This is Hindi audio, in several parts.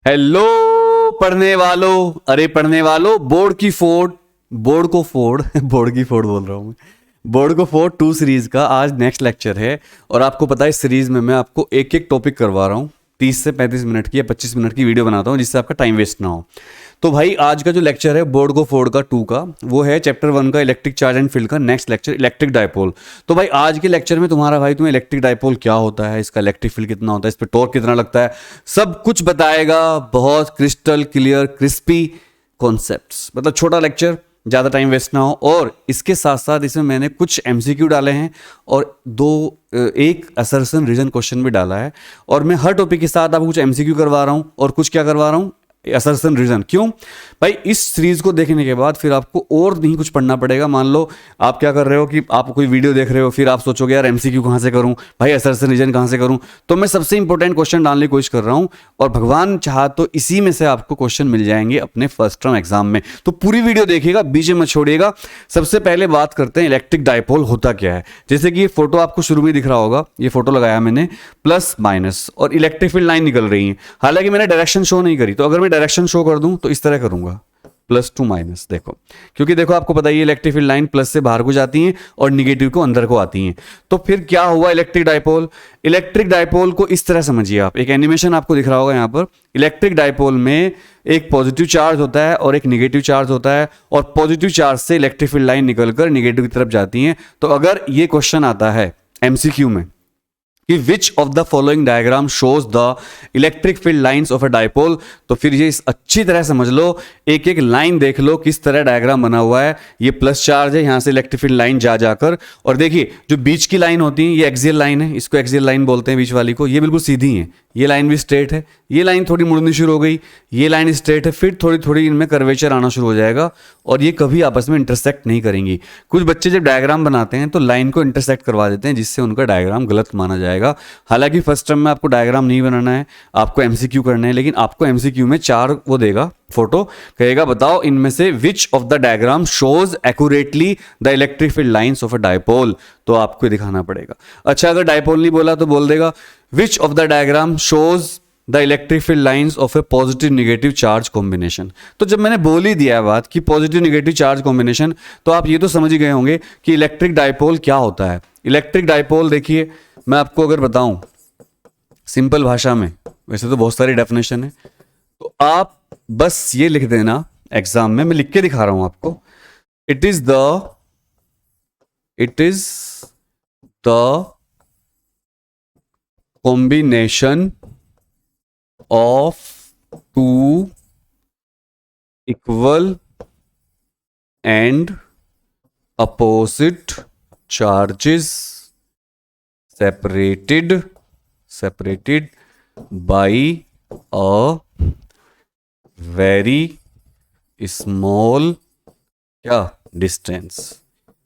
हेलो पढ़ने वालों, अरे पढ़ने वालों, बोर्ड को फोड़ बोर्ड की फोड़ बोल रहा हूँ मैं। बोर्ड को फोड़ 2 सीरीज का आज नेक्स्ट लेक्चर है। और आपको पता है इस सीरीज में मैं आपको एक एक टॉपिक करवा रहा हूँ। 30 से 35 मिनट की या 25 मिनट की वीडियो बनाता हूँ जिससे आपका टाइम वेस्ट ना हो। तो भाई आज का जो लेक्चर है बोर्ड को फोड़ का 2 का, वो है चैप्टर 1 का इलेक्ट्रिक चार्ज एंड फील्ड का नेक्स्ट लेक्चर इलेक्ट्रिक डायपोल। तो भाई आज के लेक्चर में तुम्हारा भाई तुम्हें इलेक्ट्रिक डायपोल क्या होता है, इसका इलेक्ट्रिक फील्ड कितना होता है, इस पर टॉर्क कितना लगता है, सब कुछ बताएगा। बहुत क्रिस्टल क्लियर क्रिस्पी कॉन्सेप्ट्स, मतलब छोटा लेक्चर, ज़्यादा टाइम वेस्ट ना हो। और इसके साथ साथ इसमें मैंने कुछ एमसीक्यू डाले हैं और एक असर्शन रीजन क्वेश्चन भी डाला है। और मैं हर टॉपिक के साथ आपको कुछ एमसीक्यू करवा रहा हूँ और कुछ क्या करवा रहा हूँ, असर्शन रीजन। क्यों भाई, इस सीरीज को देखने के बाद फिर आपको और नहीं कुछ पढ़ना पड़ेगा। मान लो आप क्या कर रहे हो कि आप कोई वीडियो देख रहे हो, फिर आप सोचोगे यार एमसीक्यू कहाँ से करूं भाई, असर्शन रीजन कहाँ से करूं। तो मैं सबसे इंपॉर्टेंट क्वेश्चन डालने की कोशिश कर रहा हूं और भगवान चाहा तो इसी में से आपको क्वेश्चन मिल जाएंगे अपने फर्स्ट टर्म एग्जाम में। तो पूरी वीडियो देखिएगा, बीच में मत छोड़िएगा। सबसे पहले बात करते हैं इलेक्ट्रिक डायपोल होता क्या है। जैसे कि ये फोटो आपको शुरू में दिख रहा होगा, ये फोटो लगाया मैंने, प्लस माइनस और इलेक्ट्रिक फील्ड लाइन निकल रही है। हालांकि मैंने डायरेक्शन शो नहीं करी, तो अगर मैं डायरेक्शन शो कर दूं तो इस तरह करूंगा, प्लस टू माइनस। देखो, क्योंकि देखो आपको पता ही है इलेक्ट्रिक फील्ड लाइन प्लस से बाहर को जाती हैं और निगेटिव को अंदर को आती हैं। तो फिर क्या हुआ इलेक्ट्रिक डायपोल। इलेक्ट्रिक डायपोल को इस तरह समझिए आप, एक एनिमेशन आपको दिख रहा होगा यहाँ पर। इलेक्ट्रिक डायपोल में एक पॉजिटिव चार्ज होता है और एक निगेटिव चार्ज होता है, और पॉजिटिव चार्ज से इलेक्ट्रिक फील्ड लाइन निकलकर निगेटिव की तरफ जाती हैं। तो अगर ये क्वेश्चन आता है एमसीक्यू में कि which of the following diagram shows the electric field lines of a dipole, तो फिर ये अच्छी तरह समझ लो, एक एक लाइन देख लो किस तरह डायग्राम बना हुआ है। ये प्लस चार्ज है, यहां से इलेक्ट्रिक फील्ड लाइन जा जाकर, और देखिए जो बीच की लाइन होती है ये एक्सियल लाइन है, इसको एक्सियल लाइन बोलते हैं बीच वाली को। ये बिल्कुल सीधी है, ये लाइन भी स्ट्रेट है, ये लाइन थोड़ी मुड़नी शुरू हो गई, ये लाइन स्ट्रेट है, फिर थोड़ी थोड़ी इनमें कर्वेचर आना शुरू हो जाएगा और ये कभी आपस में इंटरसेक्ट नहीं करेंगी। कुछ बच्चे जब डायग्राम बनाते हैं तो लाइन को इंटरसेक्ट करवा देते हैं, जिससे उनका डायग्राम गलत माना जाएगा। हालांकि फर्स्ट टर्म में आपको डायग्राम नहीं बनाना है, आपको एमसीक्यू करना है। लेकिन आपको एमसीक्यू में 4 वो देगा फोटो, कहेगा बताओ इनमें से which of the diagram shows accurately the electric field lines of a dipole, तो आपको दिखाना पड़ेगा। अच्छा, अगर डायपोल नहीं बोला तो बोल देगा which of the diagram shows the electric field lines of A positive negative charge combination. तो जब मैंने बोल ही दिया है बात कि पॉजिटिव निगेटिव चार्ज कॉम्बिनेशन, तो आप ये तो समझ ही गए होंगे कि इलेक्ट्रिक डायपोल क्या होता है। इलेक्ट्रिक डायपोल देखिए, मैं आपको अगर बताऊं सिंपल भाषा में, वैसे तो बहुत सारी डेफिनेशन है, तो आप बस ये लिख देना एग्जाम में, मैं लिख के दिखा रहा हूं आपको। It is the combination of two equal and opposite charges separated by a very small क्या distance।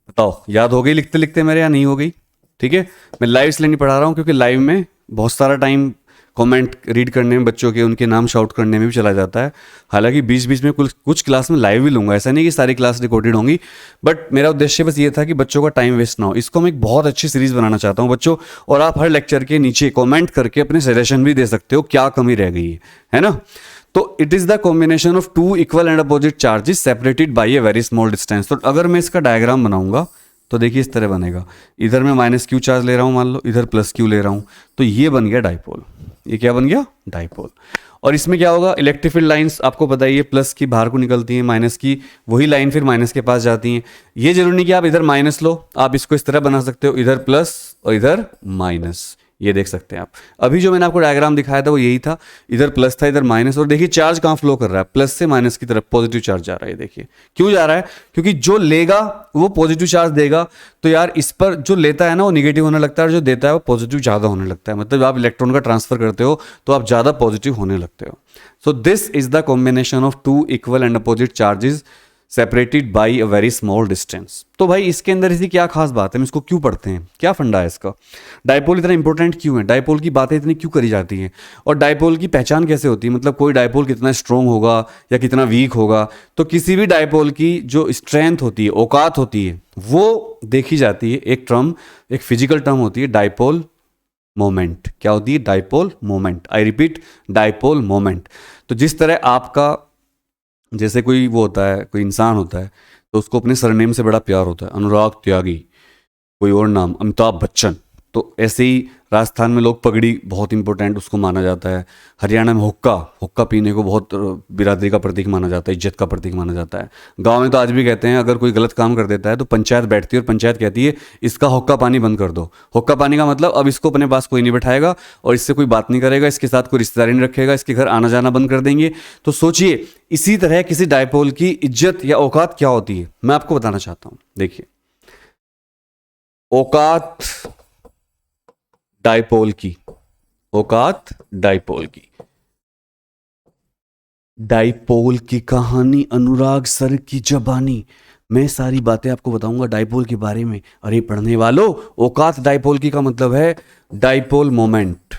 बताओ याद हो गई लिखते लिखते मेरे, या नहीं हो गई? ठीक है, मैं लाइव इसलिए नहीं पढ़ा रहा हूँ क्योंकि लाइव में बहुत सारा टाइम कमेंट रीड करने में, बच्चों के उनके नाम शाउट करने में भी चला जाता है। हालांकि बीच बीच में कुछ क्लास में लाइव भी लूंगा, ऐसा नहीं कि सारी क्लास रिकॉर्डेड होंगी, बट मेरा उद्देश्य बस ये था कि बच्चों का टाइम वेस्ट ना हो। इसको मैं एक बहुत अच्छी सीरीज बनाना चाहता हूँ बच्चों, और आप हर लेक्चर के नीचे कॉमेंट करके अपने सजेशन भी दे सकते हो क्या कमी रह गई है ना। तो it is the combination of 2 equal and opposite charges separated by a very small distance. तो अगर मैं इसका डायग्राम बनाऊंगा तो देखिए इस तरह बनेगा। इधर मैं माइनस क्यू चार्ज ले रहा हूं, मान लो इधर प्लस क्यू ले रहा हूं, तो ये बन गया डायपोल। ये क्या बन गया? डायपोल। और इसमें क्या होगा, इलेक्ट्रिक फील्ड लाइंस आपको पता ही है, प्लस की बाहर को निकलती हैं, माइनस की वही लाइन फिर माइनस के पास जाती हैं। ये जरूरी नहीं कि आप इधर माइनस लो, आप इसको इस तरह बना सकते हो, इधर प्लस और इधर माइनस। ये देख सकते हैं आप। अभी जो मैंने आपको डायग्राम दिखाया था वो यही था, इधर प्लस था इधर माइनस, और देखिए चार्ज कहाँ फ्लो कर रहा है, प्लस से माइनस की तरफ पॉजिटिव चार्ज जा रहा है। देखिए क्यों जा रहा है, क्योंकि जो लेगा वो पॉजिटिव चार्ज देगा, तो यार इस पर जो लेता है ना वो निगेटिव होने लगता है, और जो देता है वो पॉजिटिव ज़्यादा होने लगता है। मतलब आप इलेक्ट्रॉन का ट्रांसफर करते हो तो आप ज़्यादा पॉजिटिव होने लगते हो। So this is the combination of 2 equal and opposite charges separated by a very small distance. तो भाई इसके अंदर ऐसी क्या खास बात है, हम इसको क्यों पढ़ते हैं, क्या फंडा है इसका, डायपोल इतना इंपॉर्टेंट क्यों है, डायपोल की बातें इतनी क्यों करी जाती हैं, और डायपोल की पहचान कैसे होती है, मतलब कोई डायपोल कितना स्ट्रॉन्ग होगा या कितना वीक होगा। तो किसी भी डायपोल की जो स्ट्रेंथ होती है, औकात होती है, वो देखी जाती है। एक फिजिकल टर्म होती है डायपोल मोमेंट। क्या होती है? Dipole moment. I repeat, dipole moment. तो जिस तरह आपका, जैसे कोई वो होता है, कोई इंसान होता है तो उसको अपने सरनेम से बड़ा प्यार होता है, अनुराग त्यागी, कोई और नाम अमिताभ बच्चन। तो ऐसे ही राजस्थान में लोग पगड़ी बहुत इंपॉर्टेंट उसको माना जाता है। हरियाणा में हुक्का, हुक्का पीने को बहुत बिरादरी का प्रतीक माना जाता है, इज्जत का प्रतीक माना जाता है। गांव में तो आज भी कहते हैं अगर कोई गलत काम कर देता है तो पंचायत बैठती है और पंचायत कहती है इसका हुक्का पानी बंद कर दो। हुक्का पानी का मतलब अब इसको अपने पास कोई नहीं बैठाएगा और इससे कोई बात नहीं करेगा, इसके साथ कोई रिश्तेदारी नहीं रखेगा, इसके घर आना जाना बंद कर देंगे। तो सोचिए इसी तरह किसी डायपोल की इज्जत या औकात क्या होती है, मैं आपको बताना चाहता हूं। देखिए, औकात डायपोल की, औकात डायपोल की, डायपोल की कहानी अनुराग सर की जबानी। मैं सारी बातें आपको बताऊंगा डायपोल के बारे में। अरे पढ़ने वालों, औकात डायपोल की का मतलब है डायपोल मोमेंट।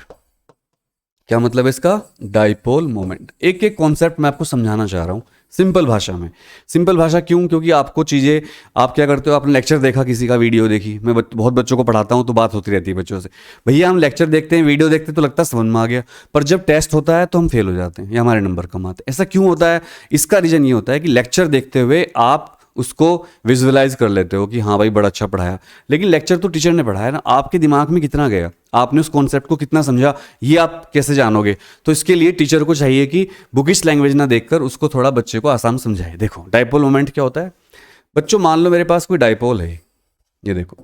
क्या मतलब है इसका? Dipole moment. एक एक कॉन्सेप्ट मैं आपको समझाना चाह रहा हूं सिंपल भाषा में। सिंपल भाषा क्यों? क्योंकि आपको चीज़ें, आप क्या करते हो, आपने लेक्चर देखा, किसी का वीडियो देखी, मैं बहुत बच्चों को पढ़ाता हूं तो बात होती रहती है बच्चों से, भैया हम लेक्चर देखते हैं, वीडियो देखते हैं तो लगता है समझ में आ गया, पर जब टेस्ट होता है तो हम फेल हो जाते हैं या हमारे नंबर कम आते हैं। ऐसा क्यों होता है? इसका रीज़न ये होता है कि लेक्चर देखते हुए आप उसको विजुअलाइज कर लेते हो कि हाँ भाई बड़ा अच्छा पढ़ाया, लेकिन लेक्चर तो टीचर ने पढ़ाया ना, आपके दिमाग में कितना गया, आपने उस कॉन्सेप्ट को कितना समझा, ये आप कैसे जानोगे? तो इसके लिए टीचर को चाहिए कि बुकिश लैंग्वेज ना देखकर उसको थोड़ा बच्चे को आसान समझाए। देखो डायपोल मोमेंट क्या होता है बच्चों, मान लो मेरे पास कोई डायपोल है, ये देखो,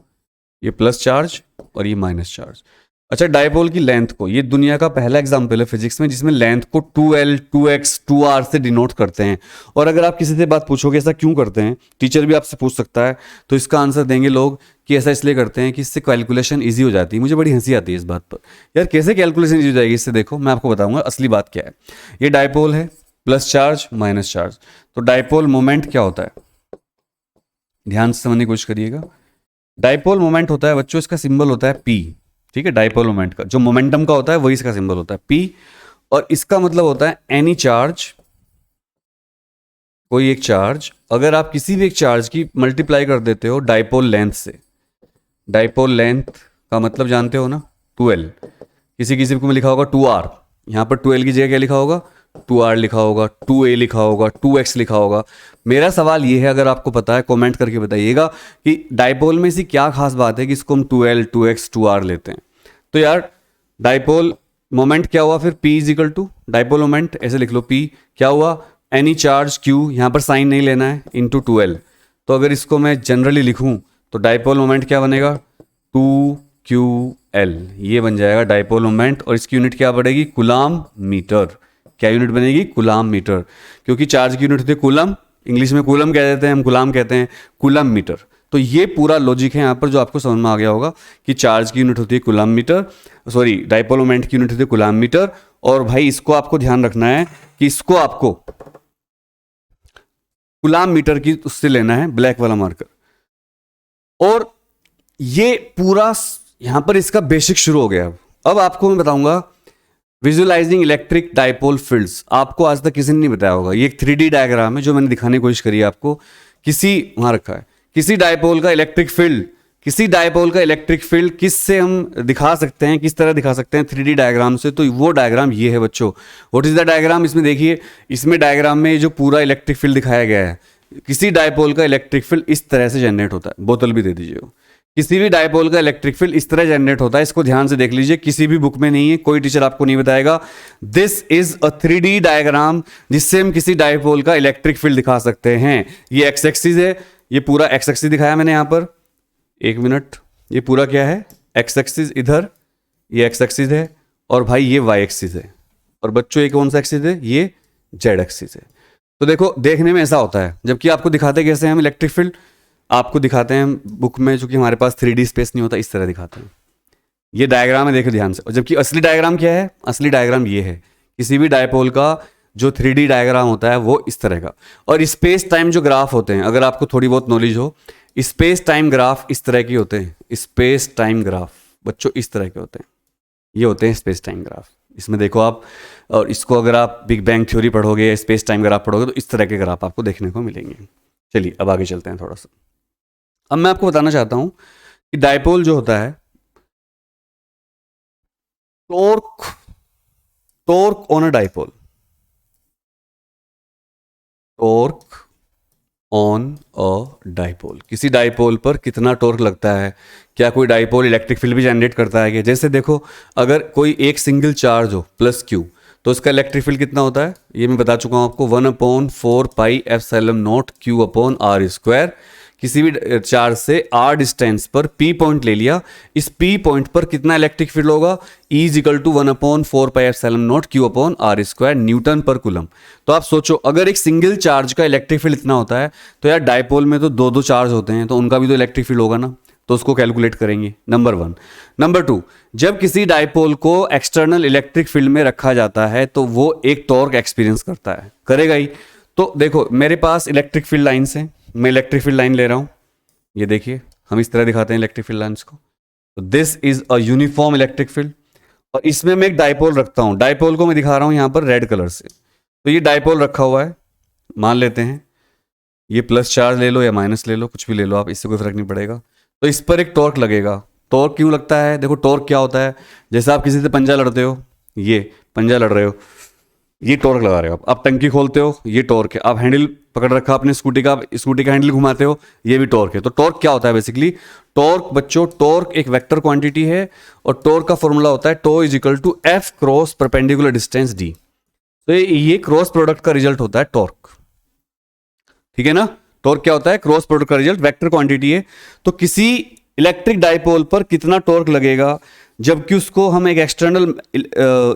ये प्लस चार्ज और ये माइनस चार्ज। अच्छा, डायपोल की लेंथ को, ये दुनिया का पहला एग्जाम्पल है फिजिक्स में जिसमें लेंथ को 2L 2X 2R से डिनोट करते हैं। और अगर आप किसी से बात पूछोगे ऐसा क्यों करते हैं, टीचर भी आपसे पूछ सकता है, तो इसका आंसर देंगे लोग कि ऐसा इसलिए करते हैं कि इससे कैलकुलेशन ईजी हो जाती है। मुझे बड़ी हंसी आती है इस बात पर, यार कैसे कैलकुलेशन ईजी हो जाएगी इससे? देखो मैं आपको बताऊंगा असली बात क्या है। ये डायपोल है, प्लस चार्ज माइनस चार्ज, तो डायपोल मोमेंट क्या होता है, ध्यान से समझने की कोशिश करिएगा। डायपोल मोमेंट होता है बच्चों, इसका सिंबल होता है P, ठीक है। डायपोल मोमेंट का जो मोमेंटम का होता है वही इसका सिंबल होता है P, और इसका मतलब होता है एनी चार्ज, कोई एक चार्ज, अगर आप किसी भी एक चार्ज की मल्टीप्लाई कर देते हो डायपोल लेंथ से, डायपोल लेंथ का मतलब जानते हो ना, 2L, किसी किसी को में लिखा होगा 2R, यहां पर 2L की जगह क्या लिखा होगा, 2R लिखा होगा, 2A लिखा होगा, 2X लिखा होगा। मेरा सवाल ये है, अगर आपको पता है कमेंट करके बताइएगा कि डायपोल में ऐसी क्या खास बात है कि इसको हम 2L 2X 2R लेते हैं। तो यार डायपोल मोमेंट क्या हुआ फिर, P is equal to dipole moment, ऐसे लिख लो P क्या हुआ, एनी चार्ज Q, यहां पर साइन नहीं लेना है, इंटू 2L। तो अगर इसको मैं जनरली लिखूं तो डायपोल मोमेंट क्या बनेगा, 2QL, ये बन जाएगा डायपोल मोमेंट। और इसकी यूनिट क्या पड़ेगी, कूलाम मीटर। क्या यूनिट बनेगी, कूलाम मीटर, क्योंकि चार्ज की यूनिट होती है कूलम, इंग्लिश में कूलम कह देते हैं हम, कूलाम कहते हैं, कूलम मीटर। तो ये पूरा लॉजिक है यहाँ पर जो आपको समझ में आ गया होगा कि चार्ज की यूनिट होती है coulomb meter, sorry dipole moment की यूनिट होती है कूलम मीटर। और भाई इसको आपको ध्यान रखना है कि इसको आपको कूलम मीटर की उससे लेना है, ब्लैक वाला मार्कर। और ये पूरा यहां पर इसका बेसिक शुरू हो गया। अब आपको मैं बताऊंगा विजुअलाइजिंग इलेक्ट्रिक डायपोल फील्ड्स, आपको आज तक किसी ने नहीं बताया होगा। ये एक 3D डायग्राम है जो मैंने दिखाने की कोशिश करी है आपको, किसी वहां रखा है, किसी डायपोल का इलेक्ट्रिक फील्ड, किसी डायपोल का इलेक्ट्रिक फील्ड किस से हम दिखा सकते हैं, किस तरह दिखा सकते हैं, 3D डायग्राम से। तो वो डायग्राम ये है बच्चों। व्हाट इज द डायग्राम, इसमें देखिए, इसमें डायग्राम में जो पूरा इलेक्ट्रिक फील्ड दिखाया गया है, किसी डायपोल का इलेक्ट्रिक फील्ड इस तरह से जनरेट होता है, बोतल भी दे दीजिए, किसी भी डायपोल का इलेक्ट्रिक फील्ड इस तरह जनरेट होता है। इसको ध्यान से देख लीजिए, किसी भी बुक में नहीं है, कोई टीचर आपको नहीं बताएगा। This is a 3D diagram जिससे हम किसी डायपोल का इलेक्ट्रिक फील्ड दिखा सकते हैं। ये एक्स एक्सिस है, ये पूरा एक्स एक्सिस दिखाया मैंने यहां पर, एक मिनट, ये पूरा क्या है, एक्स एक्सिस इधर, ये एक्स एक्सिस है, और भाई ये वाई एक्सिस है, और बच्चों ये कौन सा एक्सिस है, ये जेड एक्सिस है। तो देखो देखने में ऐसा होता है, जबकि आपको दिखाते कैसे हैं हम इलेक्ट्रिक फील्ड, आपको दिखाते हैं बुक में, चूंकि हमारे पास 3D स्पेस नहीं होता, इस तरह दिखाते हैं। ये डायग्राम है, देखो ध्यान से। और जबकि असली डायग्राम क्या है, असली डायग्राम ये है, किसी भी डायपोल का जो 3D डायग्राम होता है वो इस तरह का। और स्पेस टाइम जो ग्राफ होते हैं, अगर आपको थोड़ी बहुत नॉलेज हो, स्पेस टाइम ग्राफ इस तरह के होते हैं। स्पेस टाइम ग्राफ बच्चों इस तरह के होते हैं, ये होते हैं स्पेस टाइम ग्राफ। इसमें देखो आप, और इसको अगर आप बिग बैंग थ्योरी पढ़ोगे, स्पेस टाइम ग्राफ पढ़ोगे, तो इस तरह के ग्राफ आपको देखने को मिलेंगे। चलिए अब आगे चलते हैं थोड़ा सा। अब मैं आपको बताना चाहता हूं कि डायपोल जो होता है, torque, torque on a dipole, torque on a dipole, किसी डाइपोल पर कितना टॉर्क लगता है। क्या कोई डाइपोल इलेक्ट्रिक फील्ड भी जनरेट करता है क्या? जैसे देखो, अगर कोई एक सिंगल चार्ज हो प्लस क्यू, तो उसका इलेक्ट्रिक फील्ड कितना होता है, ये मैं बता चुका हूं आपको, 1/4πε0 Q/r²। किसी भी चार्ज से आर डिस्टेंस पर पी पॉइंट ले लिया, इस पी पॉइंट पर कितना इलेक्ट्रिक फील्ड होगा, E = 1/4πε0 Q/r², न्यूटन पर कूलम। तो आप सोचो, अगर एक सिंगल चार्ज का इलेक्ट्रिक फील्ड इतना होता है, तो यार डाइपोल में तो दो दो चार्ज होते हैं, तो उनका भी तो इलेक्ट्रिक फील्ड होगा ना, तो उसको कैलकुलेट करेंगे, नंबर 1। नंबर 2, जब किसी डाइपोल को एक्सटर्नल इलेक्ट्रिक फील्ड में रखा जाता है तो वो एक टॉर्क एक्सपीरियंस करता है, करेगा ही। तो देखो, मेरे पास इलेक्ट्रिक फील्ड लाइन्स हैं, मैं इलेक्ट्रिक फील्ड लाइन ले रहा हूं, ये देखिए, हम इस तरह दिखाते हैं इलेक्ट्रिक फील्ड लाइन्स को। तो this is a uniform electric field, और इसमें मैं एक डाइपोल रखता हूं, डाइपोल को मैं दिखा रहा हूं यहां पर रेड कलर से। तो ये डाइपोल रखा हुआ है, मान लेते हैं ये प्लस चार्ज ले लो या माइनस ले लो, कुछ भी ले लो आप, इससे कोई फर्क नहीं पड़ेगा। तो इस पर एक टॉर्क लगेगा। टॉर्क क्यों लगता है? देखो, टॉर्क क्या होता है, जैसे आप किसी से पंजा लड़ते हो, ये पंजा लड़ रहे हो, ये टॉर्क लगा रहे हो आप टंकी खोलते हो, ये टॉर्क है। आप हैंडल पकड़ रखा अपने स्कूटी का, आप स्कूटी का हैंडल घुमाते हो, ये भी टॉर्क है। तो टॉर्क क्या होता है बेसिकली? टॉर्क बच्चों, टॉर्क एक वेक्टर क्वांटिटी है, और टॉर्क का फॉर्मूला होता है tau = F cross perpendicular distance d। तो ये क्रॉस प्रोडक्ट का रिजल्ट होता है टॉर्क, ठीक है ना। टॉर्क क्या होता है? क्रॉस प्रोडक्ट का रिजल्ट, वेक्टर क्वांटिटी है। तो किसी इलेक्ट्रिक डाइपोल पर कितना टॉर्क लगेगा जबकि उसको हम एक एक्सटर्नल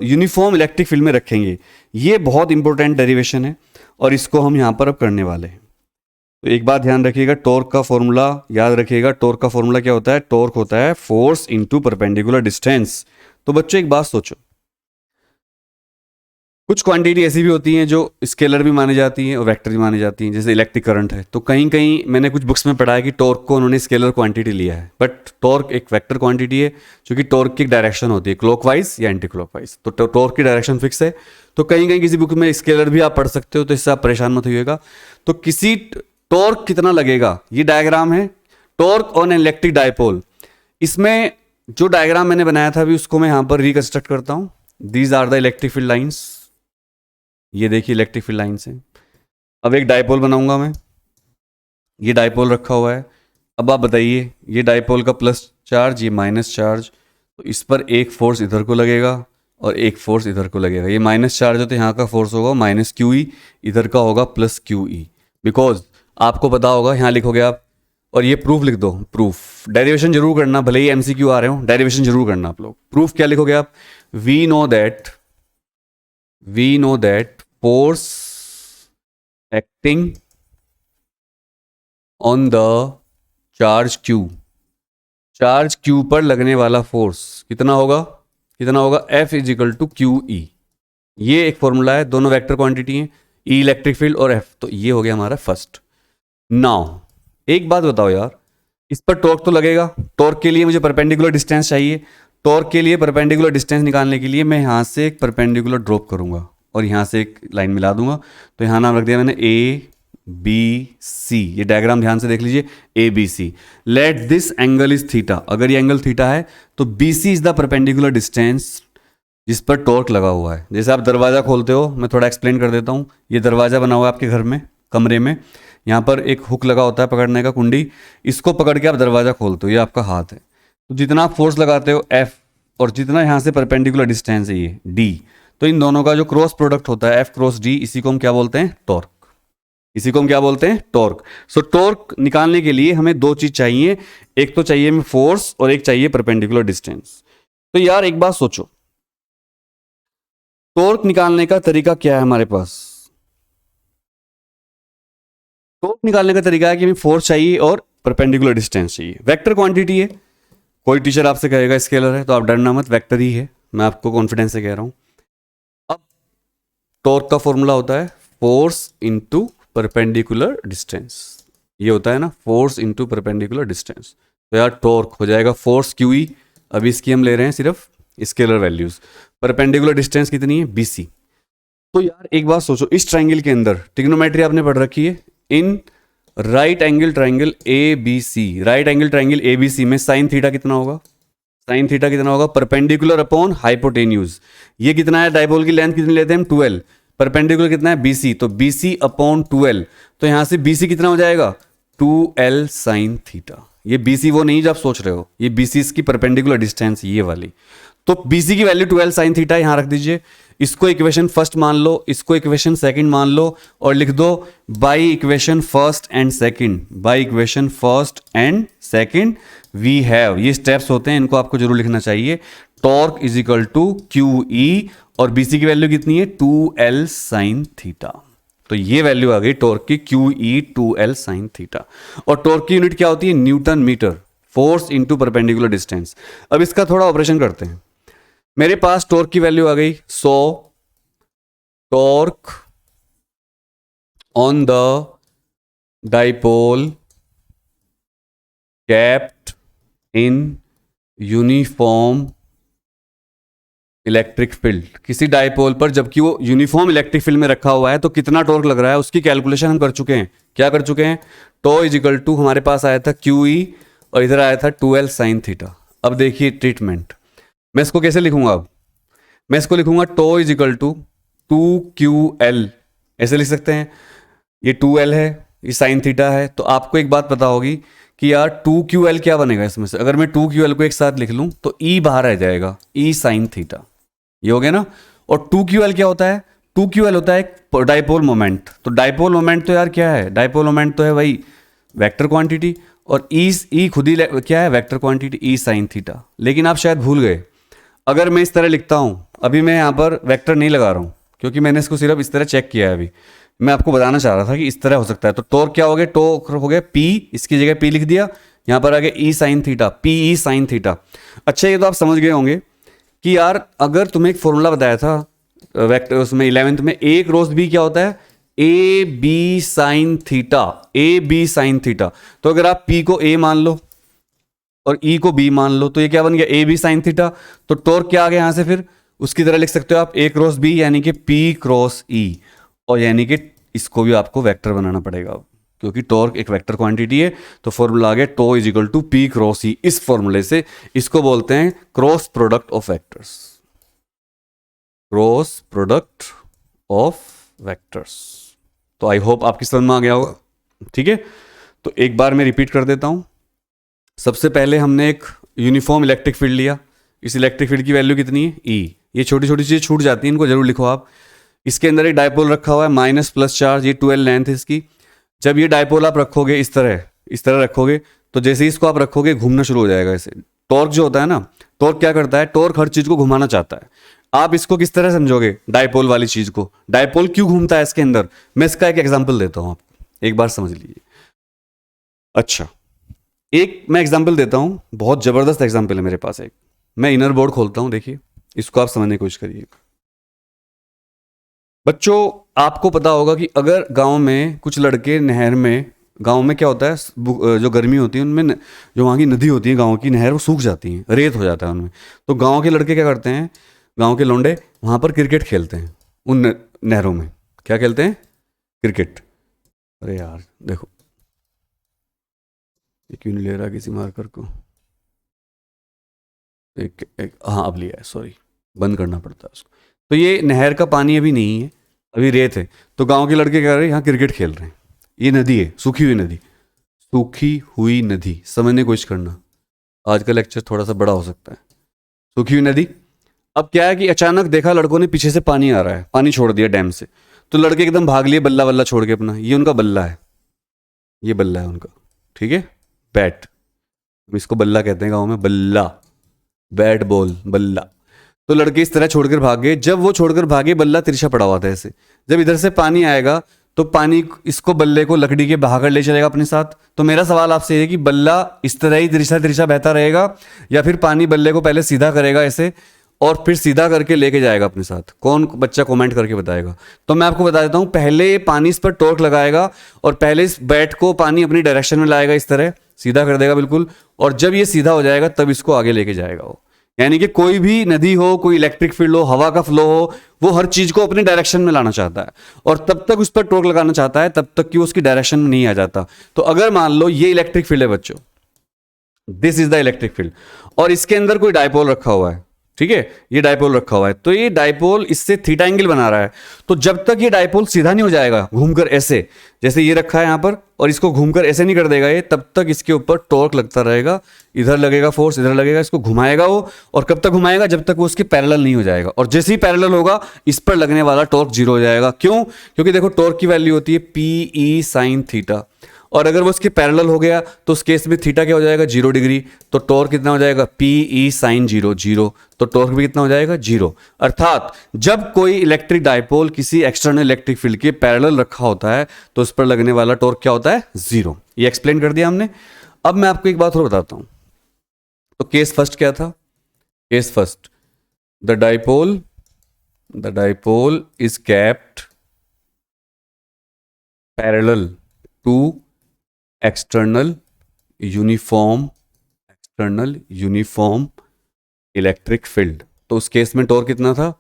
यूनिफॉर्म इलेक्ट्रिक फील्ड में रखेंगे, ये बहुत इंपॉर्टेंट डेरिवेशन है, और इसको हम यहां पर अब करने वाले हैं। तो एक बात ध्यान रखिएगा, टॉर्क का फॉर्मूला याद रखिएगा। टॉर्क का फॉर्मूला क्या होता है? टॉर्क होता है फोर्स इंटू परपेंडिकुलर डिस्टेंस। तो बच्चों एक बात सोचो, कुछ क्वांटिटी ऐसी भी होती हैं जो स्केलर भी मानी जाती हैं और वेक्टर भी मानी जाती हैं, जैसे इलेक्ट्रिक करंट है। तो कहीं कहीं मैंने कुछ बुक्स में पढ़ा है कि टॉर्क को उन्होंने स्केलर क्वांटिटी लिया है, बट टॉर्क एक वेक्टर क्वांटिटी है, क्योंकि टॉर्क की डायरेक्शन होती है क्लॉकवाइज या एंटी क्लॉकवाइज। तो टॉर्क की डायरेक्शन फिक्स है। तो कहीं कहीं किसी बुक में स्केलर भी आप पढ़ सकते हो, तो इससे आप परेशान मत होइएगा। तो किसी टॉर्क कितना लगेगा, ये डायग्राम है टॉर्क ऑन इलेक्ट्रिक डाइपोल। इसमें जो डायग्राम मैंने बनाया था अभी, उसको मैं यहाँ पर रिकंस्ट्रक्ट करता हूँ। These are the electric field lines, ये देखिए इलेक्ट्रिक फील्ड लाइन्स हैं। अब एक डाइपोल बनाऊंगा मैं, ये डाइपोल रखा हुआ है। अब आप बताइए, ये डाइपोल का प्लस चार्ज, ये माइनस चार्ज, तो इस पर एक फोर्स इधर को लगेगा और एक फोर्स इधर को लगेगा। ये माइनस चार्ज है तो यहाँ का फोर्स होगा -QE, इधर का होगा +QE। बिकॉज आपको पता होगा, यहाँ लिखोगे आप, और ये प्रूफ लिख दो, प्रूफ। डेरिवेशन जरूर करना, भले ही MCQ आ रहे हो, डेरिवेशन जरूर करना आप लोग। प्रूफ क्या लिखोगे आप? We know that force acting on the charge Q, charge Q पर लगने वाला फोर्स कितना होगा? F = QE। ये एक फॉर्मूला है, दोनों वेक्टर क्वांटिटी हैं, E इलेक्ट्रिक फील्ड और F। तो ये हो गया हमारा फर्स्ट। नाउ एक बात बताओ यार, इस पर टॉर्क तो लगेगा, टॉर्क के लिए मुझे परपेंडिकुलर डिस्टेंस चाहिए। टॉर्क के लिए परपेंडिकुलर डिस्टेंस निकालने के लिए मैं यहाँ से एक परपेंडिकुलर ड्रॉप करूंगा और यहाँ से एक लाइन मिला दूंगा। तो यहाँ नाम रख दिया मैंने ABC। ये डायग्राम ध्यान से देख लीजिए, ABC। Let this angle is theta. अगर ये एंगल थीटा है तो BC is the perpendicular distance जिस पर टॉर्क लगा हुआ है। जैसे आप दरवाजा खोलते हो, मैं थोड़ा एक्सप्लेन कर देता हूँ। ये दरवाजा बना हुआ है आपके घर में, कमरे में, यहाँ पर एक हुक लगा होता है पकड़ने का, कुंडी, इसको पकड़ के आप दरवाजा खोलते हो, ये आपका हाथ है। तो जितना आप फोर्स लगाते हो F, और जितना यहाँ से परपेंडिकुलर डिस्टेंस है ये D, तो इन दोनों का जो क्रॉस प्रोडक्ट होता है F क्रॉस D, इसी को हम क्या बोलते हैं? टॉर्क। इसी को हम क्या बोलते हैं? टॉर्क। सो टॉर्क निकालने के लिए हमें दो चीज चाहिए, एक तो चाहिए हमें फोर्स और एक चाहिए परपेंडिकुलर डिस्टेंस। तो यार एक बात सोचो, टॉर्क निकालने का तरीका क्या है हमारे पास? टॉर्क निकालने का तरीका है कि हमें फोर्स चाहिए और परपेंडिकुलर डिस्टेंस चाहिए। वेक्टर क्वांटिटी है, कोई टीचर आपसे कहेगा स्केलर है, तो आप डरना मत, वेक्टर ही है, मैं आपको कॉन्फिडेंस से कह रहा हूं। अब टॉर्क का फॉर्मूला होता है फोर्स इंटू परपेंडिकुलर डिस्टेंस। ये होता है ना, फोर्स इंटू परपेंडिकुलर डिस्टेंस। तो यार टॉर्क हो जाएगा फोर्स QE। अभी इसकी हम ले रहे हैं सिर्फ स्केलर वैल्यूज। परपेंडिकुलर डिस्टेंस कितनी है? BC। तो यार एक बात सोचो, इस ट्राइंगल के अंदर ट्रिग्नोमेट्री आपने पढ़ रखी है, in right angle triangle ABC, right angle triangle ABC में साइन थीटा कितना होगा? साइन थीटा कितना होगा, परपेंडिकुलर अपॉन हाइपोटेन्यूज। ये कितना है, डायपोल की लेंथ कितनी लेते हैं हम, 12। परपेंडिकुलर कितना है, BC, तो BC अपॉन 12, तो यहां से BC कितना हो जाएगा, 2L साइन थीटा। ये BC वो नहीं जो आप सोच रहे हो, ये BC इसकी परपेंडिकुलर डिस्टेंस ये वाली। तो BC की वैल्यू 12 साइन थीटा यहां रख दीजिए। इसको इक्वेशन फर्स्ट मान लो, इसको इक्वेशन सेकंड मान लो और लिख दो by equation first and second, by equation first and second we have, ये स्टेप्स होते हैं, इनको आपको जरूर लिखना चाहिए। Torque is equal to QE और BC की वैल्यू कितनी है, 2L साइन थीटा। तो ये वैल्यू आ गई टॉर्क की, QE 2L साइन थीटा। और टॉर्क की यूनिट क्या होती है, newton meter, force into perpendicular distance. अब इसका थोड़ा ऑपरेशन करते हैं। मेरे पास टॉर्क की वैल्यू आ गई 100, torque on the dipole kept in uniform electric field. किसी डाइपोल पर जबकि वो यूनिफॉर्म इलेक्ट्रिक फील्ड में रखा हुआ है तो कितना टॉर्क लग रहा है उसकी कैलकुलेशन हम कर चुके हैं। क्या कर चुके हैं, टो इज इक्वल टू हमारे पास आया था QE और इधर आया था 2L साइन थीटा। अब देखिए ट्रीटमेंट, मैं इसको कैसे लिखूंगा, अब मैं इसको लिखूंगा to is equal to 2QL, ऐसे लिख सकते हैं। ये 2L है, ये साइन थीटा है। तो आपको एक बात पता होगी कि यार 2QL क्या बनेगा इसमें से, अगर मैं 2QL को एक साथ लिख लूं तो E बाहर आ जाएगा, E साइन थीटा, ये हो गया ना। और 2QL क्या होता है, 2QL होता है एक डाइपोल मोमेंट। तो डाइपोल मोमेंट तो यार क्या है, डाइपोल मोमेंट तो है वही वेक्टर क्वांटिटी, और E खुद ही क्या है, vector quantity, E sine theta. लेकिन आप शायद भूल गए, अगर मैं इस तरह लिखता हूं, अभी मैं यहां पर वेक्टर नहीं लगा रहा हूं क्योंकि मैंने इसको सिर्फ इस तरह चेक किया है। अभी मैं आपको बताना चाह रहा था कि इस तरह हो सकता है। तो टॉर्क क्या हो गया, टॉर्क हो गया P, इसकी जगह P लिख दिया, यहां पर आ गया E sine theta, PE sine theta. अच्छा, ये तो आप समझ गए होंगे कि यार अगर तुम्हें एक फॉर्मूला बताया था वेक्टर उसमें 11th में, A क्रॉस B क्या होता है, AB sine theta, AB sine theta. तो अगर आप P को A मान लो और E को B मान लो तो ये क्या बन गया, AB साइन थीटा। तो टॉर्क क्या आ गया यहां से, फिर उसकी तरह लिख सकते हो आप A क्रॉस B यानी कि P क्रॉस E, और यानी कि इसको भी आपको वेक्टर बनाना पड़ेगा क्योंकि टॉर्क एक वेक्टर क्वांटिटी है। तो फॉर्मूला आ गया tau is equal to P cross E। इस फॉर्मूले से इसको बोलते हैं cross product of vectors, cross product of vectors. तो आई होप आपकी समझ में आ गया होगा, ठीक है। तो एक बार मैं रिपीट कर देता हूं। सबसे पहले हमने एक यूनिफॉर्म इलेक्ट्रिक फील्ड लिया, इस इलेक्ट्रिक फील्ड की वैल्यू कितनी है, E। ये छोटी छोटी चीजें छूट जाती हैं, इनको जरूर लिखो आप। इसके अंदर एक डायपोल रखा हुआ है, माइनस प्लस चार्ज, ये 12 लेंथ है इसकी। जब ये डायपोल आप रखोगे इस तरह रखोगे तो जैसे ही इसको आप रखोगे घूमना शुरू हो जाएगा ऐसे। टॉर्क जो होता है ना, टॉर्क क्या करता है, टॉर्क हर चीज को घुमाना चाहता है। आप इसको किस तरह समझोगे, डायपोल वाली चीज को, डायपोल क्यों घूमता है इसके अंदर, मैं इसका एक एग्जाम्पल देता हूं, आप एक बार समझ लीजिए। अच्छा, एक मैं एग्जाम्पल देता हूं, बहुत जबरदस्त एग्जाम्पल है मेरे पास एक। मैं इनर बोर्ड खोलता हूं, देखिए इसको आप समझने की कोशिश करिए। बच्चों, आपको पता होगा कि अगर गांव में कुछ लड़के नहर में, गांव में क्या होता है, जो गर्मी होती है उनमें जो वहाँ की नदी होती है, गांव की नहर, वो सूख जाती है, रेत हो जाता है उनमें। तो गांव के लड़के क्या करते हैं, गांव के लौंडे वहाँ पर क्रिकेट खेलते हैं उन नहरों में। क्या खेलते हैं, क्रिकेट। अरे यार देखो, ये क्यों नहीं ले रहा किसी मार्कर को, हाँ अब लिया है, सॉरी, बंद करना पड़ता है उसको। तो ये नहर का पानी अभी नहीं है, अभी रेत है। तो गांव के लड़के क्या कर रहे हैं, यहाँ क्रिकेट खेल रहे हैं। ये नदी है, सूखी हुई नदी, सूखी हुई नदी, समझने की कोशिश करना, आज का लेक्चर थोड़ा सा बड़ा हो सकता है। सूखी हुई नदी। अब क्या है कि अचानक देखा लड़कों ने पीछे से पानी आ रहा है, पानी छोड़ दिया डैम से, तो लड़के एकदम भाग लिए बल्ला बल्ला छोड़ के अपना। ये उनका बल्ला है, ये बल्ला है उनका, ठीक है, बैट, इसको बल्ला कहते हैं गाँव में, बल्ला, बैट बॉल, बल्ला। तो लड़के इस तरह छोड़कर भाग गए। जब वो छोड़कर भागे, बल्ला तिरछा पड़ा हुआ था ऐसे। जब इधर से पानी आएगा तो पानी इसको, बल्ले को लकड़ी के बहाकर ले चलेगा अपने साथ। तो मेरा सवाल आपसे ये है कि बल्ला इस तरह ही तिरछा तिरछा बहता रहेगा या फिर पानी बल्ले को पहले सीधा करेगा ऐसे और फिर सीधा करके लेके जाएगा अपने साथ? कौन बच्चा कमेंट करके बताएगा। तो मैं आपको बता देता हूँ, पहले पानी इस पर टॉर्क लगाएगा और पहले इस बैट को पानी अपनी डायरेक्शन में लाएगा, इस तरह सीधा कर देगा बिल्कुल, और जब ये सीधा हो जाएगा तब इसको आगे लेके जाएगा वो। यानी कि कोई भी नदी हो, कोई इलेक्ट्रिक फील्ड हो, हवा का फ्लो हो, वो हर चीज को अपनी डायरेक्शन में लाना चाहता है और तब तक उस पर टॉर्क लगाना चाहता है तब तक कि वो उसकी डायरेक्शन में नहीं आ जाता। तो अगर मान लो ये इलेक्ट्रिक फील्ड है बच्चों, this is the electric field. और इसके अंदर कोई डायपोल रखा हुआ है, ठीक है, ये डायपोल रखा हुआ है, तो ये डायपोल इससे थीटा एंगल बना रहा है। तो जब तक ये डायपोल सीधा नहीं हो जाएगा घूमकर ऐसे, जैसे ये रखा है यहां पर, और इसको घूमकर ऐसे नहीं कर देगा ये, तब तक इसके ऊपर टॉर्क लगता रहेगा। इधर लगेगा फोर्स, इधर लगेगा, इसको घुमाएगा वो, और कब तक घुमाएगा, जब तक वो उसके पैरेलल नहीं हो जाएगा। और जैसे ही पैरेलल होगा इस पर लगने वाला टॉर्क जीरो हो जाएगा। क्यों? क्योंकि देखो टॉर्क की वैल्यू होती है पी ई साइन थीटा, और अगर वो उसके पैरेलल हो गया तो उस केस में थीटा क्या हो जाएगा, 0 डिग्री। तो टॉर्क कितना हो जाएगा, पी ई साइन 0 0, तो टॉर्क भी कितना हो जाएगा, 0। अर्थात जब कोई इलेक्ट्रिक डायपोल किसी एक्सटर्नल इलेक्ट्रिक फील्ड के पैरेलल रखा होता है तो उस पर लगने वाला टॉर्क क्या होता है, 0। ये एक्सप्लेन कर दिया हमने। अब मैं आपको एक बात और बताता हूं। तो केस फर्स्ट क्या था? Case first, the dipole is kept parallel to external uniform electric field. तो उस केस में टॉर्क कितना था,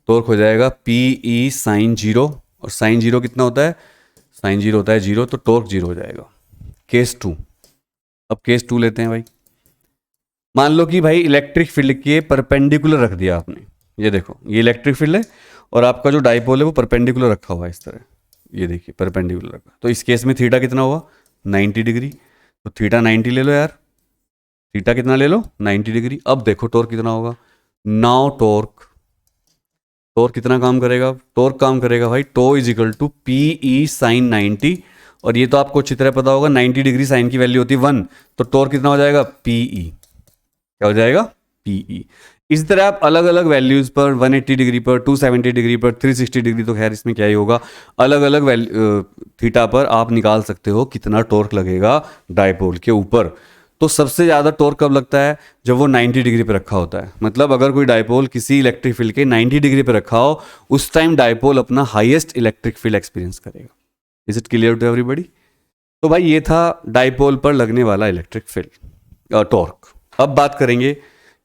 टॉर्क हो जाएगा पी ई साइन 0, और साइन 0 कितना होता है, साइन 0 होता है 0, तो टॉर्क 0 हो जाएगा। केस 2, अब केस 2 लेते हैं भाई। मान लो कि भाई इलेक्ट्रिक फील्ड के परपेंडिकुलर रख दिया आपने, ये देखो ये इलेक्ट्रिक फील्ड है और आपका जो डायपोल है वो परपेंडिकुलर रखा हुआ है इस तरह, ये देखिए परपेंडिकुलर रखा। तो इस केस में थीटा कितना हुआ, 90 डिग्री। तो थीटा 90 ले लो यार, थीटा कितना ले लो, 90 डिग्री। अब देखो टॉर्क कितना होगा, नाउ टॉर्क कितना काम करेगा, टॉर्क काम करेगा भाई tau is equal to P E sine 90, और ये तो आपको अच्छी तरह पता होगा 90 डिग्री साइन की वैल्यू होती है 1, तो टॉर्क कितना हो जाएगा, पी ई, क्या हो जाएगा, पी ई। इसी तरह आप अलग अलग वैल्यूज पर 180 डिग्री पर, 270 डिग्री पर, 360 डिग्री, तो खैर इसमें क्या ही होगा, अलग अलग थीटा पर आप निकाल सकते हो कितना टॉर्क लगेगा डायपोल के ऊपर। तो सबसे ज़्यादा टॉर्क कब लगता है, जब वो 90 डिग्री पर रखा होता है। मतलब अगर कोई डायपोल किसी इलेक्ट्रिक फील्ड के 90 डिग्री पर रखा हो, उस टाइम डायपोल अपना हाईएस्ट इलेक्ट्रिक फील्ड एक्सपीरियंस करेगा। Is it clear to everybody? तो भाई ये था डायपोल पर लगने वाला इलेक्ट्रिक फील्ड टॉर्क। अब बात करेंगे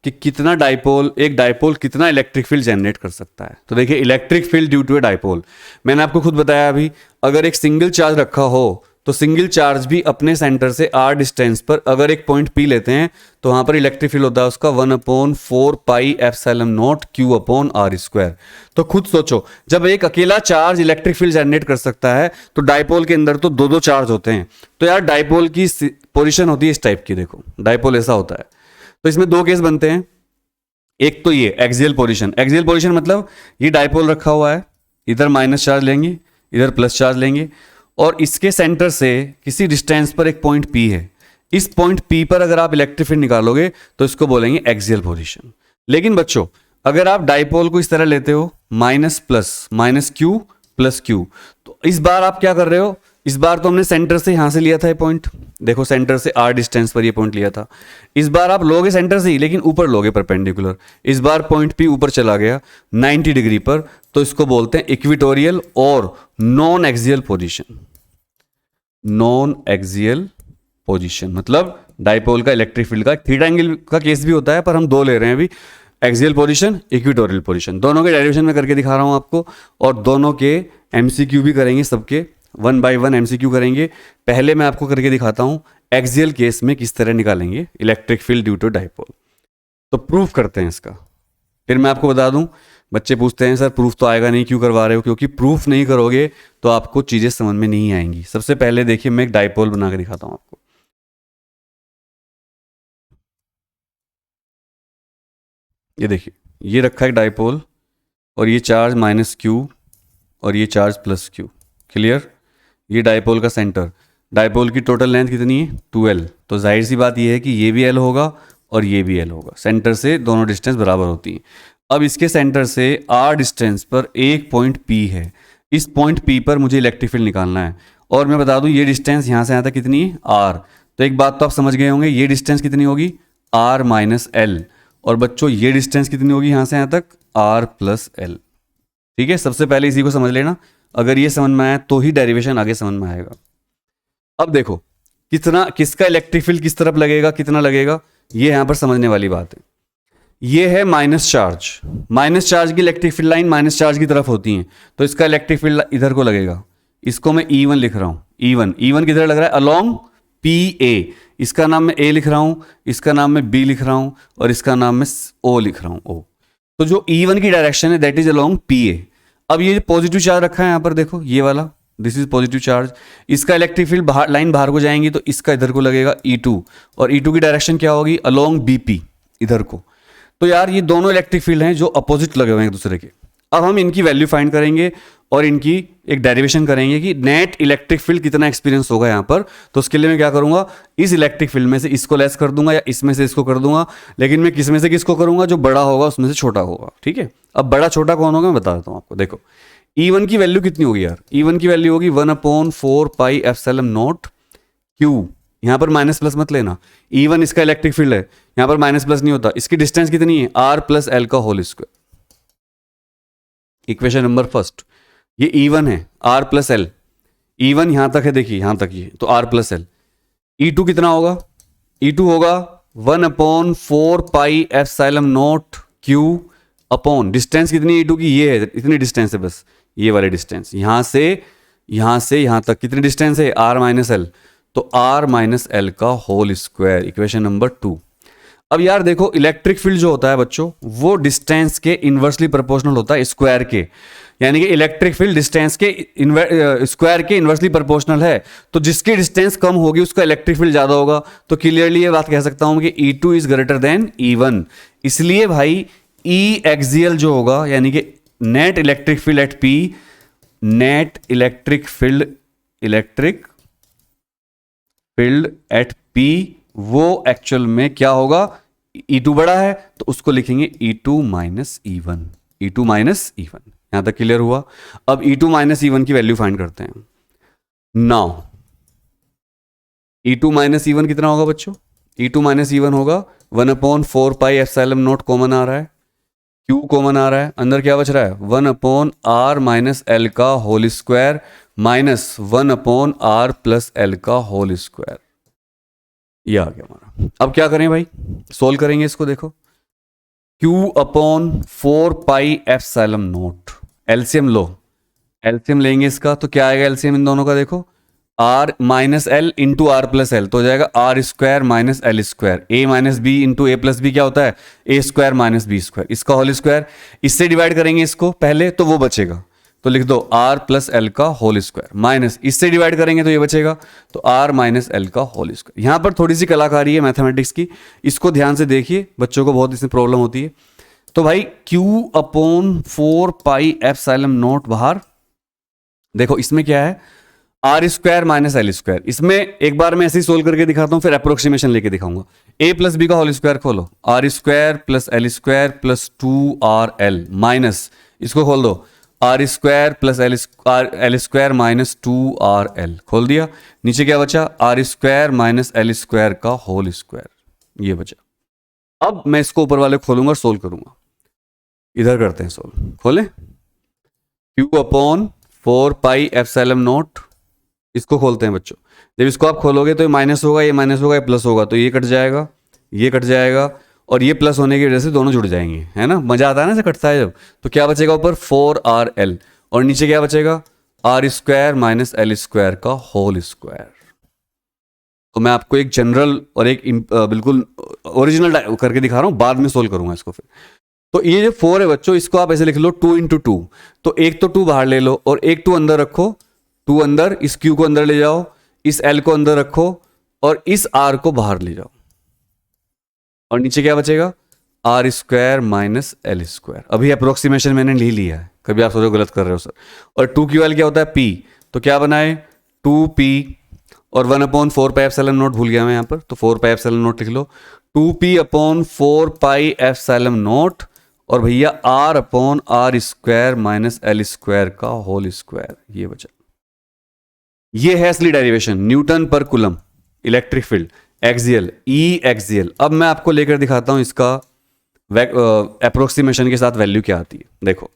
कि कितना एक डायपोल कितना इलेक्ट्रिक फील्ड जनरेट कर सकता है। तो देखिए electric field due to a dipole, मैंने आपको खुद बताया अभी, अगर एक सिंगल चार्ज रखा हो तो सिंगल चार्ज भी अपने सेंटर से r डिस्टेंस पर अगर एक पॉइंट P लेते हैं तो वहां पर इलेक्ट्रिक फील्ड होता है उसका 1/4 पाई एप्सिलॉन नॉट Q/r²। तो खुद सोचो, जब एक अकेला चार्ज इलेक्ट्रिक फील्ड जनरेट कर सकता है तो डायपोल के अंदर तो दो चार्ज होते हैं। तो यार डायपोल की पोजिशन होती है इस टाइप की, देखो डायपोल ऐसा होता है। तो इसमें दो केस बनते हैं, एक तो ये एक्सियल पोजीशन मतलब ये डायपोल रखा हुआ है, इधर माइनस चार्ज लेंगे, इधर प्लस चार्ज लेंगे, और इसके सेंटर से किसी डिस्टेंस पर एक पॉइंट P है। इस पॉइंट P पर अगर आप इलेक्ट्रिक फील्ड निकालोगे तो इसको बोलेंगे एक्सियल पोजीशन। लेकिन बच्चों अगर आप डायपोल को इस तरह लेते हो माइनस Q प्लस Q, तो इस बार आप क्या कर रहे हो, इस बार तो हमने सेंटर से यहां से लिया था ये पॉइंट, देखो सेंटर से r डिस्टेंस पर ये पॉइंट लिया था। इस बार आप लोगे सेंटर से ही, लेकिन ऊपर लोगे परपेंडिकुलर। इस बार पॉइंट P ऊपर चला गया 90 डिग्री पर, तो इसको बोलते हैं इक्विटोरियल और नॉन एक्सियल पोजीशन। मतलब डायपोल का इलेक्ट्रिक फील्ड का थीटा एंगल का केस भी होता है, पर हम दो ले रहे हैं अभी, एक्सियल पोजीशन, इक्विटोरियल पोजीशन। दोनों के डेरिवेशन में करके दिखा रहा हूं आपको, और दोनों के एमसीक्यू भी करेंगे, सबके 1 बाय 1 एमसीक्यू करेंगे। पहले मैं आपको करके दिखाता हूं एक्सियल केस में किस तरह निकालेंगे electric field due to dipole. तो प्रूफ करते हैं इसका, फिर मैं आपको बता दूं। बच्चे पूछते हैं सर प्रूफ तो आएगा नहीं, क्यों करवा रहे हो? क्योंकि प्रूफ नहीं करोगे तो आपको चीजें समझ में नहीं आएंगी। सबसे पहले देखिए मैं एक डायपोल बना के दिखाता हूं आपको। ये देखिए ये रखा है डायपोल, और ये चार्ज -Q और ये चार्ज +Q। क्लियर? ये डायपोल का सेंटर, डायपोल की टोटल लेंथ कितनी है 2L। तो जाहिर सी बात ये है कि ये भी L होगा और ये भी L होगा, सेंटर से दोनों डिस्टेंस बराबर होती हैं। अब इसके सेंटर से r डिस्टेंस पर एक पॉइंट P है, इस पॉइंट P पर मुझे इलेक्ट्रिक फील्ड निकालना है। और मैं बता दूं ये डिस्टेंस यहाँ से यहाँ तक कितनी है r। तो एक बात तो आप समझ गए होंगे, ये डिस्टेंस कितनी होगी r - L, और बच्चों ये डिस्टेंस कितनी होगी यहाँ से यहाँ तक r + L। ठीक है, सबसे पहले इसी को समझ लेना, अगर ये समझ में आया तो ही डेरिवेशन आगे समझ में आएगा। अब देखो किसका इलेक्ट्रिक फील्ड किस तरफ लगेगा, कितना लगेगा, ये यहां पर समझने वाली बात है। ये है माइनस चार्ज की electric field line minus charge की तरफ होती है, तो इसका इलेक्ट्रिक फील्ड इधर को लगेगा। इसको मैं E1 लिख रहा हूं, E1 किधर लग रहा है, अलोंग PA, इसका नाम मैं A लिख रहा हूं, इसका नाम मैं B लिख रहा हूं और इसका नाम मैं O लिख रहा हूं, O। तो जो E1 की डायरेक्शन है दैट इज अलोंग PA। अब ये पॉजिटिव चार्ज रखा है यहां पर, देखो ये वाला, दिस इज पॉजिटिव चार्ज। इसका इलेक्ट्रिक फील्ड बाहर, लाइन बाहर को जाएंगी तो इसका इधर को लगेगा E2, और E2 की डायरेक्शन क्या होगी, अलोंग BP, इधर को। तो यार ये दोनों इलेक्ट्रिक फील्ड हैं जो अपोजिट लगे हुए हैं एक दूसरे के। अब हम इनकी वैल्यू फाइंड करेंगे और इनकी एक डेरिवेशन करेंगे कि नेट इलेक्ट्रिक फील्ड कितना एक्सपीरियंस होगा यहाँ पर। तो उसके लिए मैं क्या करूंगा, इस इलेक्ट्रिक फील्ड में से इसको लेस कर दूंगा या इसमें से इसको कर दूंगा, लेकिन मैं किस में से किसको करूंगा, जो बड़ा होगा उसमें से छोटा होगा, ठीक है। अब बड़ा छोटा कौन होगा मैं बता देता हूँ आपको। देखो E1 की वैल्यू कितनी होगी यार, E1 की वैल्यू होगी 1/4 पाई एप्सिलॉन नॉट Q। यहां पर माइनस प्लस मत लेना, E1 इसका इलेक्ट्रिक फील्ड है, यहां पर माइनस प्लस नहीं होता। इसकी डिस्टेंस कितनी है, R प्लस एल का whole square. Equation number first, ये E1 है, R प्लस एल। E1 यहां तक है, देखिए यहां तक ये, तो R प्लस एल। E2 कितना होगा, E2 होगा 1/4 pi epsilon naught Q upon, distance कितनी E2 की, ये है, इतनी डिस्टेंस है बस, ये वाली डिस्टेंस, यहां से यहां तक कितनी डिस्टेंस है, R माइनस एल, तो R माइनस एल का होल स्क्वायर। Equation number 2। अब यार देखो इलेक्ट्रिक फील्ड जो होता है बच्चों, वो डिस्टेंस के इनवर्सली प्रोपोर्शनल होता है स्क्वायर के, यानी कि इलेक्ट्रिक फील्ड डिस्टेंस के स्क्वायर के इनवर्सली प्रोपोर्शनल है। तो जिसकी डिस्टेंस कम होगी उसका इलेक्ट्रिक फील्ड ज्यादा होगा। तो क्लियरली ये बात कह सकता हूं कि E2 is greater than E1। इसलिए भाई E एक्सियल जो होगा, यानी कि net electric field at P, net electric field at P, वो एक्चुअल में क्या होगा, E2 बड़ा है तो उसको लिखेंगे E2 minus E1, E2 minus E1। यहां तक क्लियर हुआ। अब E2 माइनस E1 की वैल्यू फाइंड करते हैं। नाउ E2 माइनस E1 कितना होगा बच्चों, E2 माइनस E1 होगा 1/4 पाई एप्सिलॉन नॉट, कॉमन आ रहा है, Q कॉमन आ रहा है, अंदर क्या बच रहा है 1/R माइनस एल का whole square minus 1/R plus L का होल स्क्वायर। ये आ गया हमारा। अब क्या करें भाई, सोल्व करेंगे इसको। देखो Q/4 pi epsilon not, LCM low, LCM लेंगे इसका तो क्या आएगा एलसीएम इन दोनों का, देखो R minus L into R plus L, तो हो जाएगा R square minus L square, A minus B into A plus B क्या होता है, A square minus B square, इसका होल स्क्वायर। इससे डिवाइड करेंगे इसको पहले तो वो बचेगा, तो लिख दो R प्लस एल का होल स्क्वायर, माइनस इससे डिवाइड करेंगे तो ये बचेगा, तो R माइनस एल का होल स्क्वायर। यहां पर थोड़ी सी कलाकारी है मैथमेटिक्स की, इसको ध्यान से देखिए, बच्चों को बहुत इसमें प्रॉब्लम होती है। तो भाई Q/4 पाई एप्सिलॉन नॉट बाहर, देखो इसमें क्या है R square minus L square. इसमें एक बार मैं ऐसे ही सोल्व करके दिखाता हूं, फिर अप्रोक्सीमेशन लेके दिखाऊंगा। A प्लस बी का होल स्क्वायर खोलो, R square plus L square plus 2RL minus, इसको खोल दो R square plus L square minus 2RL, खोल दिया। नीचे क्या बचा, R square minus L square का होल स्क्वायर, ये बचा। अब मैं इसको ऊपर वाले खोलूंगा और सोल्व करूंगा। इधर करते हैं सोल्व, खोले Q/4 पाई एप्सिलॉन नॉट, इसको खोलते हैं बच्चों। जब इसको आप खोलोगे तो ये माइनस होगा, ये माइनस होगा, ये प्लस होगा, तो ये कट जाएगा, ये कट जाएगा, और ये प्लस होने की वजह से दोनों जुड़ जाएंगे, है ना, मजा आता है ना ऐसे कटता है जब। तो क्या बचेगा ऊपर 4RL, और नीचे क्या बचेगा R square minus L square का होल स्क्वायर। तो मैं आपको एक जनरल और एक बिल्कुल ओरिजिनल करके दिखा रहा हूं, बाद में सोल्व करूंगा इसको फिर। तो ये जो 4 है बच्चों, इसको आप ऐसे लिख लो 2 × 2, तो एक तो 2 बाहर ले लो और एक 2 अंदर रखो, 2 अंदर, इस Q को अंदर ले जाओ, इस L को अंदर रखो और इस R को बाहर ले जाओ, और नीचे क्या बचेगा R square minus L square. अभी अप्रोक्सीमेशन मैंने ले लिया है, कभी आप सोचो गलत कर रहे हो सर। और 2QL क्या होता है P, तो क्या बनाए 2P और 1/4 पाई एप्सिलॉन नॉट, भूल गया मैं यहाँ पर, तो 4 पाई एप्सिलॉन नॉट लिख लो, 2P/4 पाई एप्सिलॉन नॉट, और भैया R/R square minus L square का होल स्क्वायर, ये बचा। ये है असली डेरिवेशन, न्यूटन पर coulomb electric field, axial, E axial. अब मैं आपको लेकर दिखाता हूं इसका अप्रोक्सीमेशन के साथ वैल्यू क्या आती है। देखो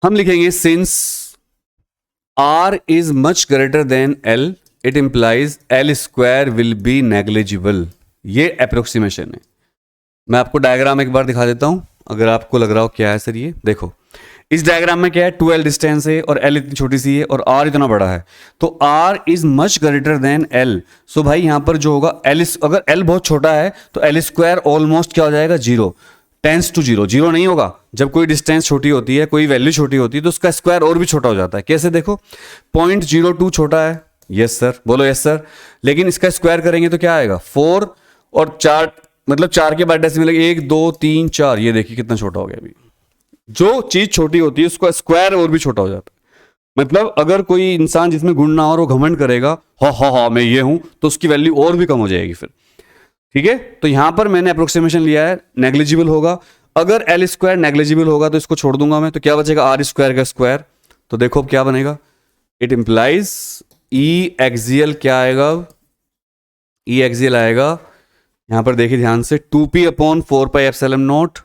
हम लिखेंगे since R is much greater than L, it implies L square will be negligible. ये अप्रोक्सीमेशन है। मैं आपको डायग्राम एक बार दिखा देता हूं, अगर आपको लग रहा हो क्या है सर ये। देखो इस डायग्राम में क्या है, 2l डिस्टेंस है और l इतनी छोटी सी है और r इतना बड़ा है, तो r is much greater than l। सो भाई यहां पर जो होगा l, अगर l बहुत छोटा है तो l स्क्वायर ऑलमोस्ट क्या हो जाएगा, 0, टेंस टू 0। 0 नहीं होगा, जब कोई डिस्टेंस छोटी होती है, कोई वैल्यू छोटी होती है तो उसका स्क्वायर और भी छोटा हो जाता है। कैसे, देखो 0.02 छोटा है, यस सर, बोलो यस सर, लेकिन इसका स्क्वायर करेंगे तो क्या आएगा, 4 और 4, मतलब 4 के बाद डेसिमल 1 2 3 4, ये देखिए कितना छोटा हो गया। अभी जो चीज छोटी होती है उसका स्क्वायर और भी छोटा हो जाता है। मतलब अगर कोई इंसान जिसमें गुण ना हो और वो घमंड करेगा, हा मैं ये हूं, तो उसकी वैल्यू और भी कम हो जाएगी फिर। ठीक है, तो यहां पर मैंने अप्रोक्सीमेशन लिया है, नेग्लिजिबल होगा। अगर एल स्क्वायर नेग्लिजिबल होगा तो इसको छोड़ दूंगा मैं, तो क्या बचेगा, आर स्क्वायर का स्क्वायर। तो देखो अब क्या बनेगा, इट इंप्लाइज ई एक्सियल, क्या आएगा, ई एक्सियल आएगा, यहां पर देखिए ध्यान से, 2p upon 4 pi epsilon naught,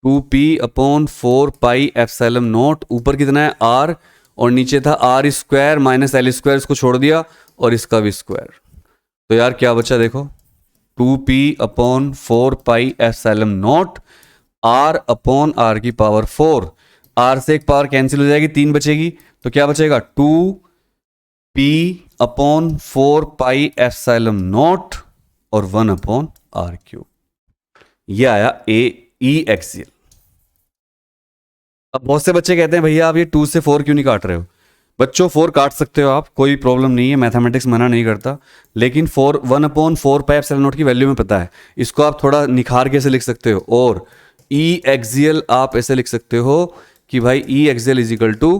2p upon 4 pi epsilon naught, ऊपर कितना है r और नीचे था R square minus L square, इसको छोड़ दिया और इसका भी स्क्वायर। तो यार क्या बचा, देखो 2p upon 4 pi epsilon not, r upon r की पावर 4, r से एक पावर कैंसिल हो जाएगी, 3 बचेगी, तो क्या बचेगा 2p upon 4 pi epsilon not और 1 अपॉन r क्यूब। ये आया ए ई एक्सियल। अब बहुत से बच्चे कहते हैं भैया आप ये 2 से 4 क्यों नहीं काट रहे हो। बच्चों 4 काट सकते हो आप, कोई प्रॉब्लम नहीं है, मैथमेटिक्स मना नहीं करता, लेकिन 1 अपॉन 4 पाई एप्सिलॉन नॉट की वैल्यू में पता है, इसको आप थोड़ा निखार के ऐसे लिख सकते हो। और ई एक्सियल आप ऐसे लिख सकते हो कि भाई E axial is equal to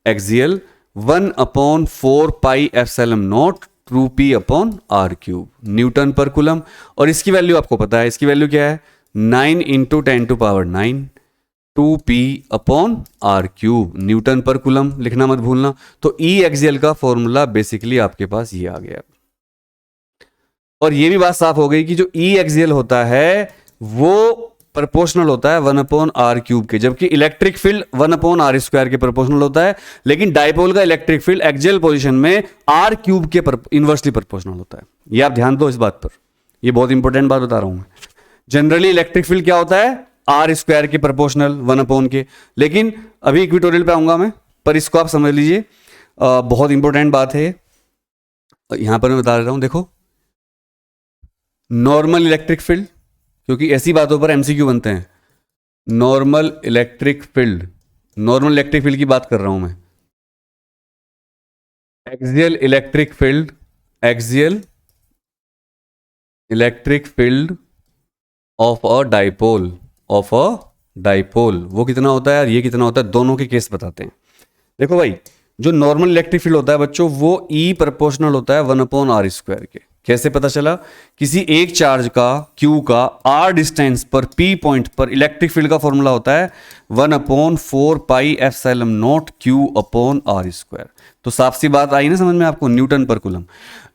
axial 1 upon 4 pi epsilon naught 2p upon r cube, Newton पर कूलम। और इसकी वैल्यू आपको पता है, इसकी वैल्यू क्या है, 9 into 10 to power 9, 2p upon r cube, Newton पर कूलम लिखना मत भूलना। तो ई एक्सियल का फॉर्मूला बेसिकली आपके पास ये आ गया। और ये भी बात साफ हो गई कि जो ई एक्सियल होता है वो प्रोपोर्शनल होता है 1 अपॉन आर क्यूब के, जबकि electric field 1 upon R square के प्रोपोर्शनल होता है, लेकिन डाइपोल का इलेक्ट्रिक फील्ड एक्सियल पोजीशन में आर क्यूब के इनवर्सली प्रोपोर्शनल होता है। ये आप ध्यान दो इस बात पर, ये बहुत इंपॉर्टेंट बात बता रहा हूं मैं। जनरली इलेक्ट्रिक फील्ड क्या होता है, आर स्क्वायर के प्रोपोर्शनल 1 अपॉन के, लेकिन अभी इक्वेटोरियल पे आऊंगा मैं, पर इसको आप समझ लीजिए, बहुत इंपॉर्टेंट बात है, यहां पर मैं बता रहा हूं। देखो नॉर्मल इलेक्ट्रिक फील्ड, क्योंकि ऐसी बातों पर एमसीक्यू बनते हैं, normal electric field, normal electric field की बात कर रहा हूं मैं, axial electric field, axial electric field of a dipole, of a dipole, वो कितना होता है और ये कितना होता है, दोनों के केस बताते हैं। देखो भाई जो नॉर्मल इलेक्ट्रिक फील्ड होता है बच्चों, वो ई प्रोपोर्शनल होता है 1 अपॉन आर स्क्वायर के। कैसे पता चला, किसी एक चार्ज का Q का R डिस्टेंस पर P पॉइंट पर इलेक्ट्रिक फील्ड का फॉर्मूला होता है 1 upon 4 pi epsilon naught Q upon R square. तो साफ सी बात आई ना समझ में आपको, न्यूटन पर coulomb,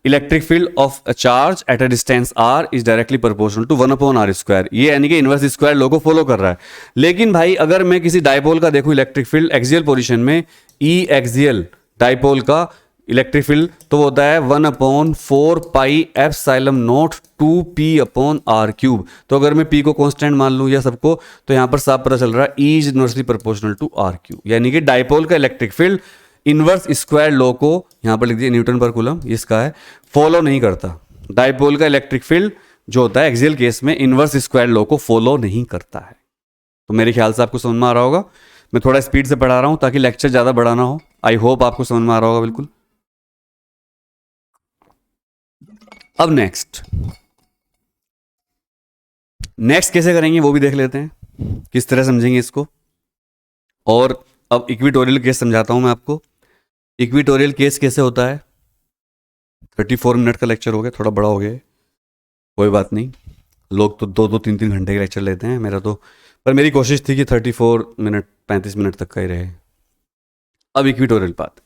electric field of a charge at a distance R is directly proportional to 1 upon R square. ये यानी कि इनवर्स स्क्वायर लॉ को फॉलो कर रहा है। लेकिन भाई अगर मैं किसी डाइपोल का देखूं इलेक्ट्रिक फील्ड एक्सियल पोजिशन में, ई एक्सियल डाइपोल का इलेक्ट्रिक फील्ड, तो होता है 1 upon 4 pi epsilon naught 2p upon r cube. तो अगर मैं p को कांस्टेंट मान लूं या सबको, तो यहां पर साफ पता चल रहा है E is inversely proportional to r cube, यानी कि डाइपोल का electric field inverse square law को यहां पर लिख दिया, न्यूटन पर कूलम इसका है, फॉलो नहीं करता। डाइपोल का इलेक्ट्रिक फील्ड जो होता है एक्सियल केस में इनवर्स स्क्वायर लॉ को फॉलो नहीं करता है। तो मेरे ख्याल से आपको समझ में आ रहा होगा, मैं थोड़ा स्पीड से पढ़ा रहा हूं ताकि लेक्चर ज्यादा बड़ा ना हो। आई होप आपको समझ में आ रहा होगा बिल्कुल। अब नेक्स्ट कैसे करेंगे वो भी देख लेते हैं, किस तरह समझेंगे इसको। और अब इक्वेटोरियल केस समझाता हूं मैं आपको। इक्वेटोरियल केस कैसे होता है, 34 मिनट का लेक्चर हो गया, थोड़ा बड़ा हो गया, कोई बात नहीं, लोग तो 2-3 घंटे के लेक्चर लेते हैं, मेरा तो, पर मेरी कोशिश थी कि 34 मिनट 35 मिनट तक का ही रहे। अब equatorial path,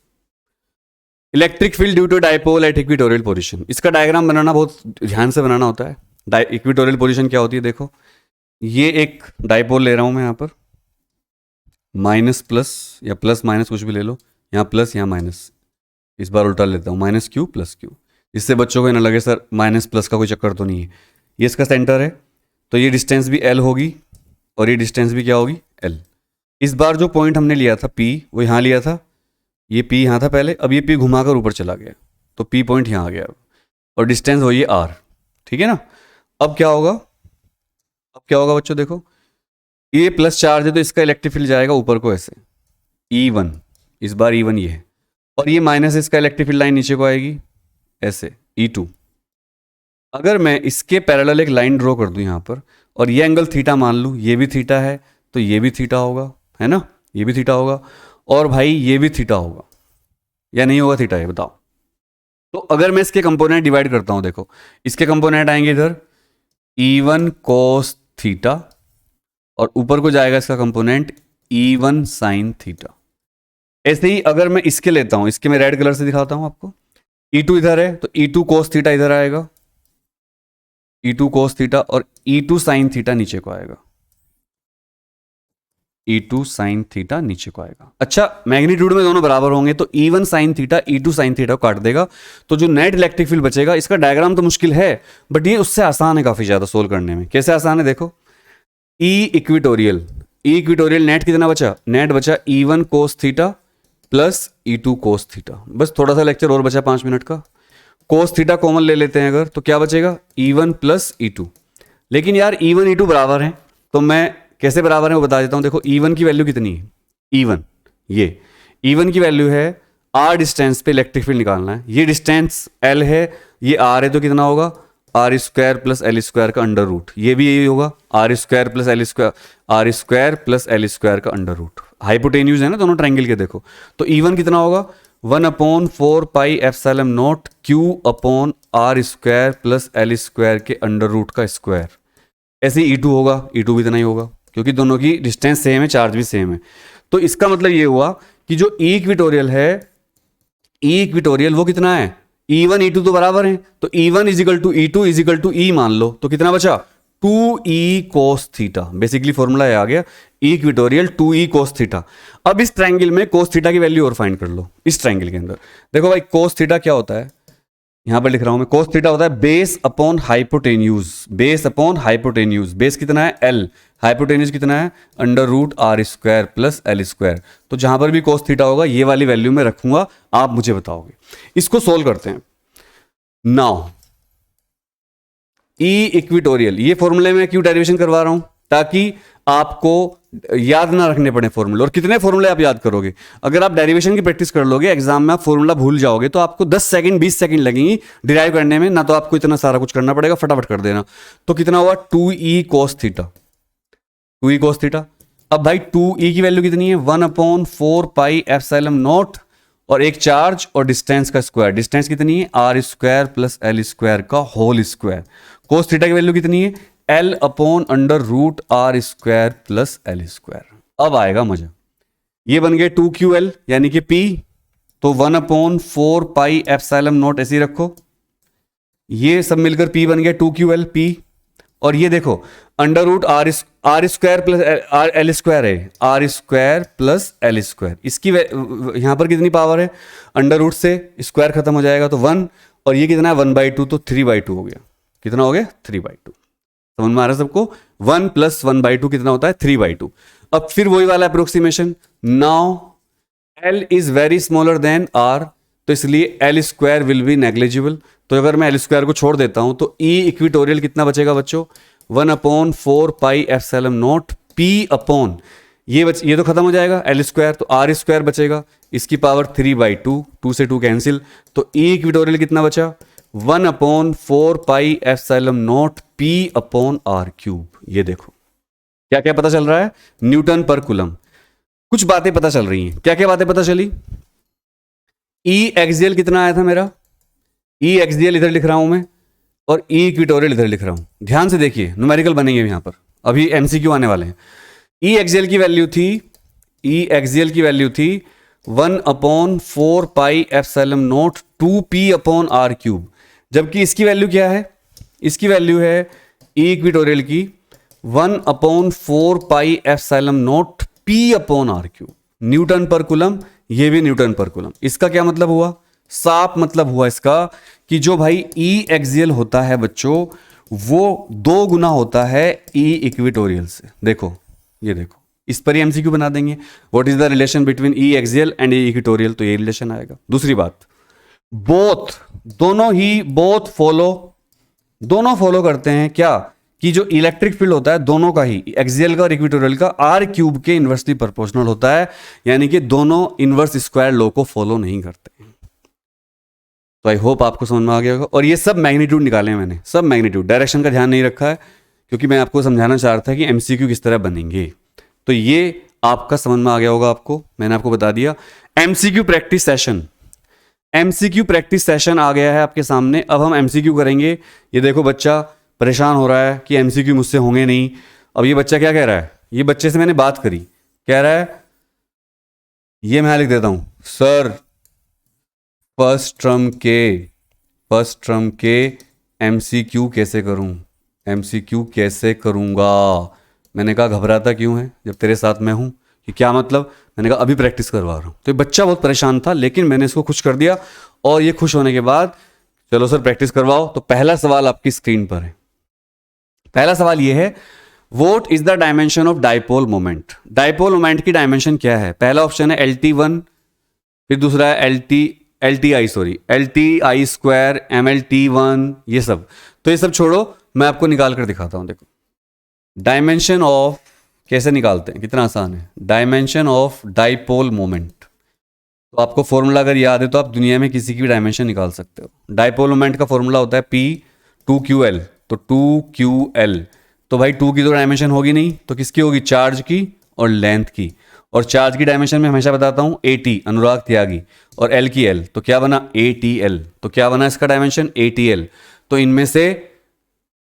electric field due to dipole at equatorial position. इसका डायग्राम बनाना बहुत ध्यान से बनाना होता है। इक्वेटोरियल पोजीशन क्या होती है, देखो ये एक डाइपोल ले रहा हूं मैं यहां पर, माइनस प्लस या प्लस माइनस कुछ भी ले लो, यहाँ प्लस यहाँ माइनस, इस बार उल्टा लेता हूँ, माइनस क्यू प्लस क्यू, इससे बच्चों को ना लगे सर माइनस प्लस का कोई चक्कर तो नहीं है। ये इसका सेंटर है, तो ये डिस्टेंस भी L होगी और ये डिस्टेंस भी क्या होगी L। इस बार जो पॉइंट हमने लिया था P, वो यहाँ लिया था, ये P यहाँ था पहले, अब ये P घुमाकर ऊपर चला गया, तो P पॉइंट यहाँ आ गया और डिस्टेंस हो ये R, ठीक है ना। अब क्या होगा, अब क्या होगा बच्चों, देखो ये प्लस चार्ज है तो इसका इलेक्ट्रिक फील्ड जाएगा ऊपर को ऐसे E1, इस बार E1 ये है, और ये माइनस इसका इलेक्ट्रिक फील्ड लाइन नीचे को आएगी ऐसे E2। अगर मैं इसके पैरेलल एक लाइन ड्रॉ कर दूं यहाँ पर और ये एंगल थीटा मान लूँ, ये भी थीटा है तो ये भी थीटा होगा, है ना, ये भी थीटा होगा, और भाई ये भी थीटा होगा या नहीं होगा थीटा, ये बताओ। तो अगर मैं इसके कंपोनेंट डिवाइड करता हूं, देखो इसके कंपोनेंट आएंगे इधर E1 cos थीटा और ऊपर को जाएगा इसका कंपोनेंट E1 sin थीटा। ऐसे ही अगर मैं इसके लेता हूं, इसके मैं रेड कलर से दिखाता हूं आपको, E2 इधर है तो E2 cos थीटा इधर आएगा, E2 cos थीटा, और E2 sin थीटा नीचे को आएगा, E2 sin थीटा नीचे को आएगा। अच्छा, मैग्नीट्यूड में दोनों बराबर होंगे तो E1 sin theta E2 sin theta को काट देगा, तो जो नेट इलेक्ट्रिक फील्ड बचेगा, इसका डायग्राम तो मुश्किल है बट ये उससे आसान है काफी ज्यादा सोल्व करने में। कैसे आसान है देखो, E इक्विटोरियल नेट कितना बचा, नेट बचा E1 cos theta plus E2 cos theta. बस थोड़ा सा लेक्चर और बचा 5 मिनट का। cos थीटा कॉमन ले लेते हैं अगर, तो क्या बचेगा E1 प्लस E2। लेकिन यार E1 E2 बराबर हैं, तो मैं कैसे बराबर है वो बता देता हूं। देखो E1 की वैल्यू कितनी है, E1 ये E1 की वैल्यू है, R डिस्टेंस पे इलेक्ट्रिक फील्ड निकालना है, ये डिस्टेंस L है, ये R है, तो कितना होगा R square plus L square का अंडर रूट, ये भी यही होगा R square plus L square, R square plus L square का अंडर रूट। हाइपोटेन्यूज है ना दोनों ट्रायंगल के, देखो तो E1 कितना होगा 1/4 pi epsilon naught Q upon R square plus L square के अंडर रूट का स्क्वायर। ऐसे ही E2 होगा, E2 भी इतना ही होगा क्योंकि दोनों की डिस्टेंस सेम है, चार्ज भी सेम है। तो इसका मतलब ये हुआ कि जो E इक्विटोरियल है, E इक्विटोरियल वो कितना है, E1 E2 तो बराबर है, तो E1 is equal to E2 is equal to E मान लो, तो कितना बचा 2E cos theta. Basically formula आ गया E equatorial 2E cos theta. अब इस ट्रायंगल में cos थीटा की वैल्यू और फाइंड कर लो। इस ट्रायंगल के अंदर देखो भाई cos थीटा क्या होता है, यहां पर लिख रहा हूं मैं, cos थीटा होता है base upon hypotenuse, base upon hypotenuse. Base कितना है L, हाइपोटेन्यूज कितना है under root R square plus L square. तो जहां पर भी cos थीटा होगा ये वाली वैल्यू में रखूंगा, आप मुझे बताओगे। इसको सोल्व करते हैं नाउ। E इक्विटोरियल, ये फॉर्मूले में क्यों डेरिवेशन करवा रहा हूं, ताकि आपको याद ना रखने पड़े फॉर्मूले। और कितने फॉर्मूले आप याद करोगे, अगर आप डेरिवेशन की प्रैक्टिस कर लोगे, एग्जाम में आप फॉर्मूला भूल जाओगे तो आपको 10 सेकंड 20 सेकंड लगेंगी डिराइव करने में, ना तो आपको इतना सारा कुछ करना पड़ेगा, फटाफट कर देना। तो कितना हुआ 2E cos theta, 2E cos theta. अब भाई 2E की वैल्यू कितनी है 1/4 पाई एप्सिलॉन नॉट और एक चार्ज और डिस्टेंस का स्क्वायर। डिस्टेंस कितनी है R square plus L square का होल स्क्वायर। cos थीटा की वैल्यू कितनी है L upon under root R square plus L square. अब आएगा मजा, ये बन गए 2QL यानी कि P, तो 1/4 पाई एप्सिलॉन नॉट ऐसे ही रखो, ये सब मिलकर P बन गया 2QL P। और ये देखो under root R square plus L square है, R square plus L square. इसकी यहां पर कितनी पावर है, अंडर रूट से स्क्वायर खत्म हो जाएगा तो 1, और ये कितना है 1/2, तो 3/2 हो गया। कितना हो गया 3/2। समझ में आ रहा है सबको, 1 + 1/2 कितना होता है 3/2। अब फिर वही वाला approximation, now L is very smaller than R, तो इसलिए L square will be negligible. तो अगर मैं एल स्क्वायर को छोड़ देता हूं तो E इक्विटोरियल कितना बचेगा बच्चों 1/4 pi epsilon naught P upon, ये तो खत्म हो जाएगा एल स्क्वायर, तो आर स्क्वायर बचेगा, इसकी पावर 3/2, 2 से 2 कैंसिल, तो E इक्विटोरियल कितना बचा 1/4 pi epsilon naught P upon R cube. ये देखो क्या क्या पता चल रहा है, न्यूटन पर कूलम। कुछ बातें पता चल रही हैं, क्या क्या बातें पता चली, E एक्सियल कितना आया था मेरा, E एक्सियल इधर लिख रहा हूं मैं और E इक्विटोरियल इधर लिख रहा हूं। ध्यान से देखिए न्यूमेरिकल बनेंगे यहां पर, अभी MCQ आने वाले हैं। E एक्सियल की वैल्यू थी, E एक्सियल की वैल्यू थी 1/4 pi epsilon naught 2P upon R cube, जबकि इसकी वैल्यू क्या है, इसकी वैल्यू है E इक्विटोरियल की 1/4 pi epsilon naught P upon R cube. Newton पर कूलम, ये भी न्यूटन पर कूलम। इसका क्या मतलब हुआ, साफ मतलब हुआ इसका कि जो भाई E एक्सियल होता है बच्चों वो 2 गुना होता है E इक्विटोरियल से। देखो ये देखो इस पर ही एमसीक्यू बना देंगे। What is the relation between E axial and E equatorial, तो ये रिलेशन आएगा। दूसरी बात, बोथ, दोनों ही, बोथ फॉलो, दोनों फॉलो करते हैं क्या, कि जो इलेक्ट्रिक फील्ड होता है दोनों का ही, एक्सियल का और इक्वेटोरियल का, आर क्यूब के इन्वर्सली प्रोपोर्शनल होता है, यानी कि दोनों इन्वर्स स्क्वायर लॉ को फॉलो नहीं करते। तो आई होप आपको समझ में आ गया होगा। और ये सब मैग्नीट्यूड निकाले हैं मैंने, सब मैग्नीट्यूड, डायरेक्शन का ध्यान नहीं रखा है क्योंकि मैं आपको समझाना चाह रहा था कि एमसीक्यू किस तरह बनेंगे। तो ये आपका समझ में आ गया होगा आपको, मैंने आपको बता दिया। MCQ practice session, MCQ practice session आ गया है आपके सामने। अब हम एमसीक्यू करेंगे। ये देखो बच्चा परेशान हो रहा है कि एमसीक्यू मुझसे होंगे नहीं। अब ये बच्चा क्या कह रहा है, ये बच्चे से मैंने बात करी, कह रहा है, ये मैं लिख देता हूं, सर फर्स्ट टर्म के एमसीक्यू कैसे करूं, एमसीक्यू कैसे करूंगा। मैंने कहा घबराता क्यों है जब तेरे साथ मैं हूं, कि क्या मतलब, मैंने कहा अभी प्रैक्टिस करवा रहा हूं। तो ये बच्चा बहुत परेशान था, लेकिन मैंने इसको खुश कर दिया, और ये खुश होने के बाद चलो सर प्रैक्टिस करवाओ। तो पहला सवाल आपकी स्क्रीन पर है। पहला सवाल ये है, what is the dimension of dipole moment. Dipole moment की डायमेंशन क्या है। पहला ऑप्शन है LT1, फिर दूसरा है LTI स्क्वायर, MLT1, ये सब। तो ये सब छोड़ो, मैं आपको निकाल कर दिखाता हूं। देखो डायमेंशन ऑफ कैसे निकालते हैं, कितना आसान है। डायमेंशन ऑफ डाइपोल मोमेंट, तो आपको फॉर्मूला अगर याद है तो आप दुनिया में किसी की भी डायमेंशन निकाल सकते हो। डाइपोल मोमेंट का फॉर्मूला होता है P2QL, तो 2QL, तो भाई 2 की तो डायमेंशन होगी नहीं, तो किसकी होगी, चार्ज की और लेंथ की। और चार्ज की डायमेंशन में हमेशा बताता हूं AT, अनुराग त्यागी, और L की L, तो क्या बना ATL। तो क्या बना इसका डायमेंशन ATL। तो इनमें से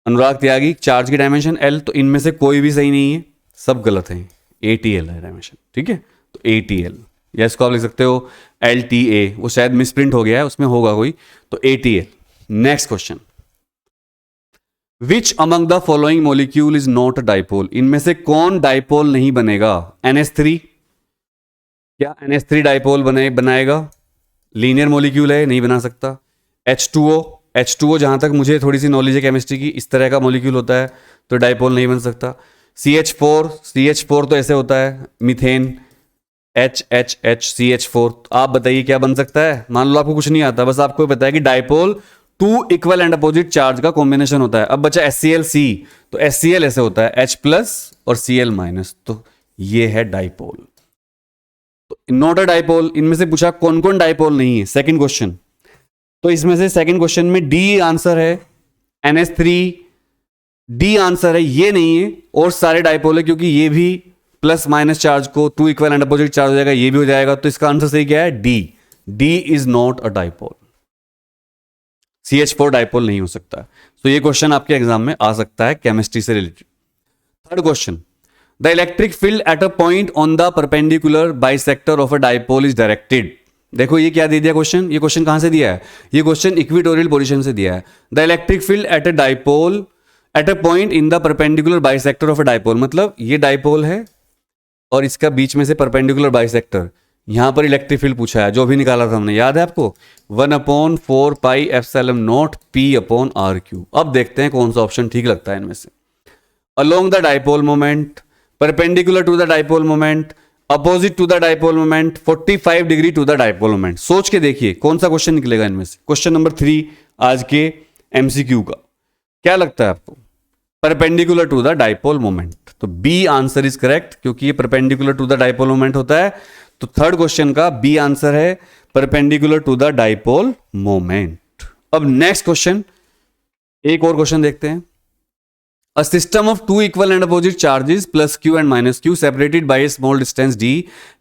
अनुराग त्यागी, चार्ज की डायमेंशन L, तो इनमें से कोई भी सही नहीं है, सब गलत है। ATL है डायमेंशन, ठीक है। तो ATL, या इसको आप लिख सकते हो LTA, वो शायद मिसप्रिंट हो गया है, उसमें होगा कोई, तो ATL। Next question, which among the following molecule is not dipole. इनमें से कौन डाइपोल नहीं बनेगा। NH3, क्या NH3 डाइपोल बनाएगा, लीनियर मोलिक्यूल है, नहीं बना सकता। H2O जहां तक मुझे थोड़ी सी नॉलेज है केमिस्ट्री की, इस तरह का मोलिक्यूल होता है, तो डाइपोल नहीं बन सकता। CH4 तो ऐसे होता है, मीथेन, CH4। आप बताइए क्या बन सकता है। मान लो आपको कुछ नहीं आता, बस आपको पता है कि dipole 2 equal and opposite charge का कॉम्बिनेशन होता है। अब बचा HCl, तो HCl ऐसे होता है, H+ और Cl-, तो ये है डाइपोल। तो नॉट अ डाइपोल। इनमें से पूछा कौन कौन डाइपोल नहीं है, सेकंड क्वेश्चन। तो इसमें से सेकंड क्वेश्चन में D आंसर है, NH3 D आंसर है, ये नहीं है। और सारे डाइपोल है, क्योंकि ये भी प्लस माइनस चार्ज को 2 इक्वल एंड अपोजिट चार्ज हो जाएगा, ये भी हो जाएगा। तो इसका आंसर सही क्या है, D is not a dipole. CH4 dipole नहीं हो सकता। तो ये क्वेश्चन आपके एग्जाम में आ सकता है केमिस्ट्री से related. Third question, the electric field at a point on the perpendicular bisector of a dipole is directed. देखो ये क्या दे दिया क्वेश्चन, ये क्वेश्चन कहां से दिया है, ये क्वेश्चन इक्वेटोरियल पोजीशन से दिया है। The electric field at a dipole at a point in the perpendicular bisector of a dipole, मतलब ये डाइपोल है और इसका बीच में से परपेंडिकुलर बाइसेक्टर, यहां पर इलेक्ट्रिक फील्ड पूछा है, जो भी निकाला था हमने, याद है आपको, 1/4πε0 P/r3। अब देखते हैं कौन सा ऑप्शन ठीक लगता है इनमें से। Along the dipole moment, perpendicular to the dipole moment, opposite to the dipole moment, 45 degree to the dipole moment. सोच के देखिए कौन सा क्वेश्चन निकलेगा इनमें से। क्वेश्चन नंबर 3 आज के एमसीक्यू का, क्या लगता है आपको, perpendicular to the dipole moment. तो बी आंसर इज करेक्ट, क्योंकि ये perpendicular to the dipole moment होता है। तो थर्ड क्वेश्चन का बी आंसर है, perpendicular to the dipole moment. अब नेक्स्ट क्वेश्चन, एक और क्वेश्चन देखते हैं। A system of two equal and opposite charges plus q and minus q separated by a small distance d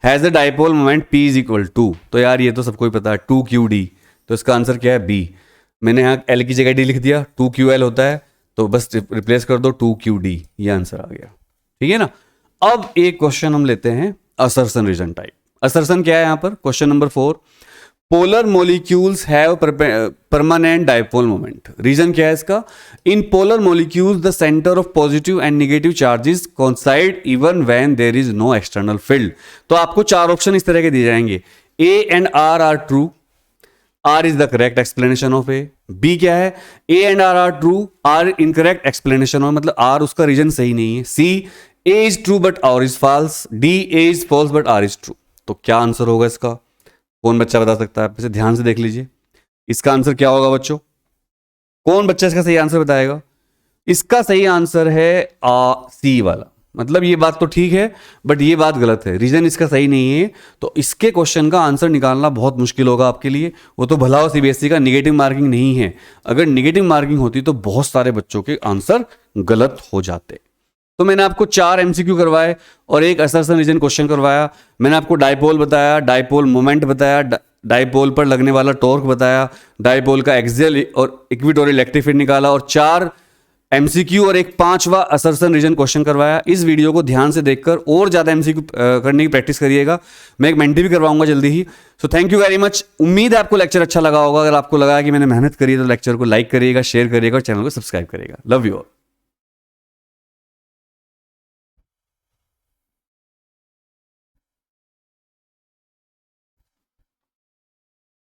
has a dipole moment p is equal to, तो यार ये तो सबको ही पता है 2qd, तो इसका आंसर क्या है, b। मैंने यहाँ l की जगह d लिख दिया, 2ql होता है, तो बस रिप्लेस कर दो 2qd, ये आंसर आ गया, ठीक है ना। अब एक क्वेश्चन हम लेते हैं असर्शन रीजन टाइप। असर्शन क्या है यहाँ पर, question number 4, polar molecules have permanent dipole moment. Reason क्या है इसका, in polar molecules the centre of positive and negative charges coincide even when there is no external field. तो आपको 4 ऑप्शन इस तरह के दिए जाएंगे, A and R are true, R is the correct explanation of A। B क्या है, A and R are true, R incorrect explanation of, मतलब R उसका रीजन सही नहीं है। C A is true but R is false, D A is false but R is true. तो क्या आंसर होगा इसका? कौन बच्चा बता सकता है? आप इसे ध्यान से देख लीजिए। इसका आंसर क्या होगा बच्चों? कौन बच्चा इसका सही आंसर बताएगा? इसका सही आंसर है सी वाला। मतलब ये बात तो ठीक है बट ये बात गलत है, रीजन इसका सही नहीं है। तो इसके क्वेश्चन का आंसर निकालना बहुत मुश्किल होगा आपके लिए। वो तो भला हो सीबीएसई का निगेटिव मार्किंग नहीं है। अगर निगेटिव मार्किंग होती तो बहुत सारे बच्चों के आंसर गलत हो जाते। तो मैंने आपको 4 एमसीक्यू करवाए और एक असर्शन रीजन क्वेश्चन करवाया। मैंने आपको डायपोल बताया, डायपोल मोमेंट बताया, डायपोल पर लगने वाला टॉर्क बताया, डायपोल का एक्सियल और इक्विटोरियल इलेक्ट्रिक फील्ड निकाला और 4 एमसीक्यू और एक 5वां असर्शन रीजन क्वेश्चन करवाया। इस वीडियो को ध्यान से देखकर और ज्यादा एमसीक्यू करने की प्रैक्टिस करिएगा। मैं एक मेंटी भी करवाऊंगा जल्दी ही। So thank you very much. उम्मीद है आपको लेक्चर अच्छा लगा होगा। अगर आपको लगा कि मैंने मेहनत करी है तो लेक्चर को लाइक करिएगा, शेयर करिएगा और चैनल को सब्सक्राइब करिएगा। Love you all.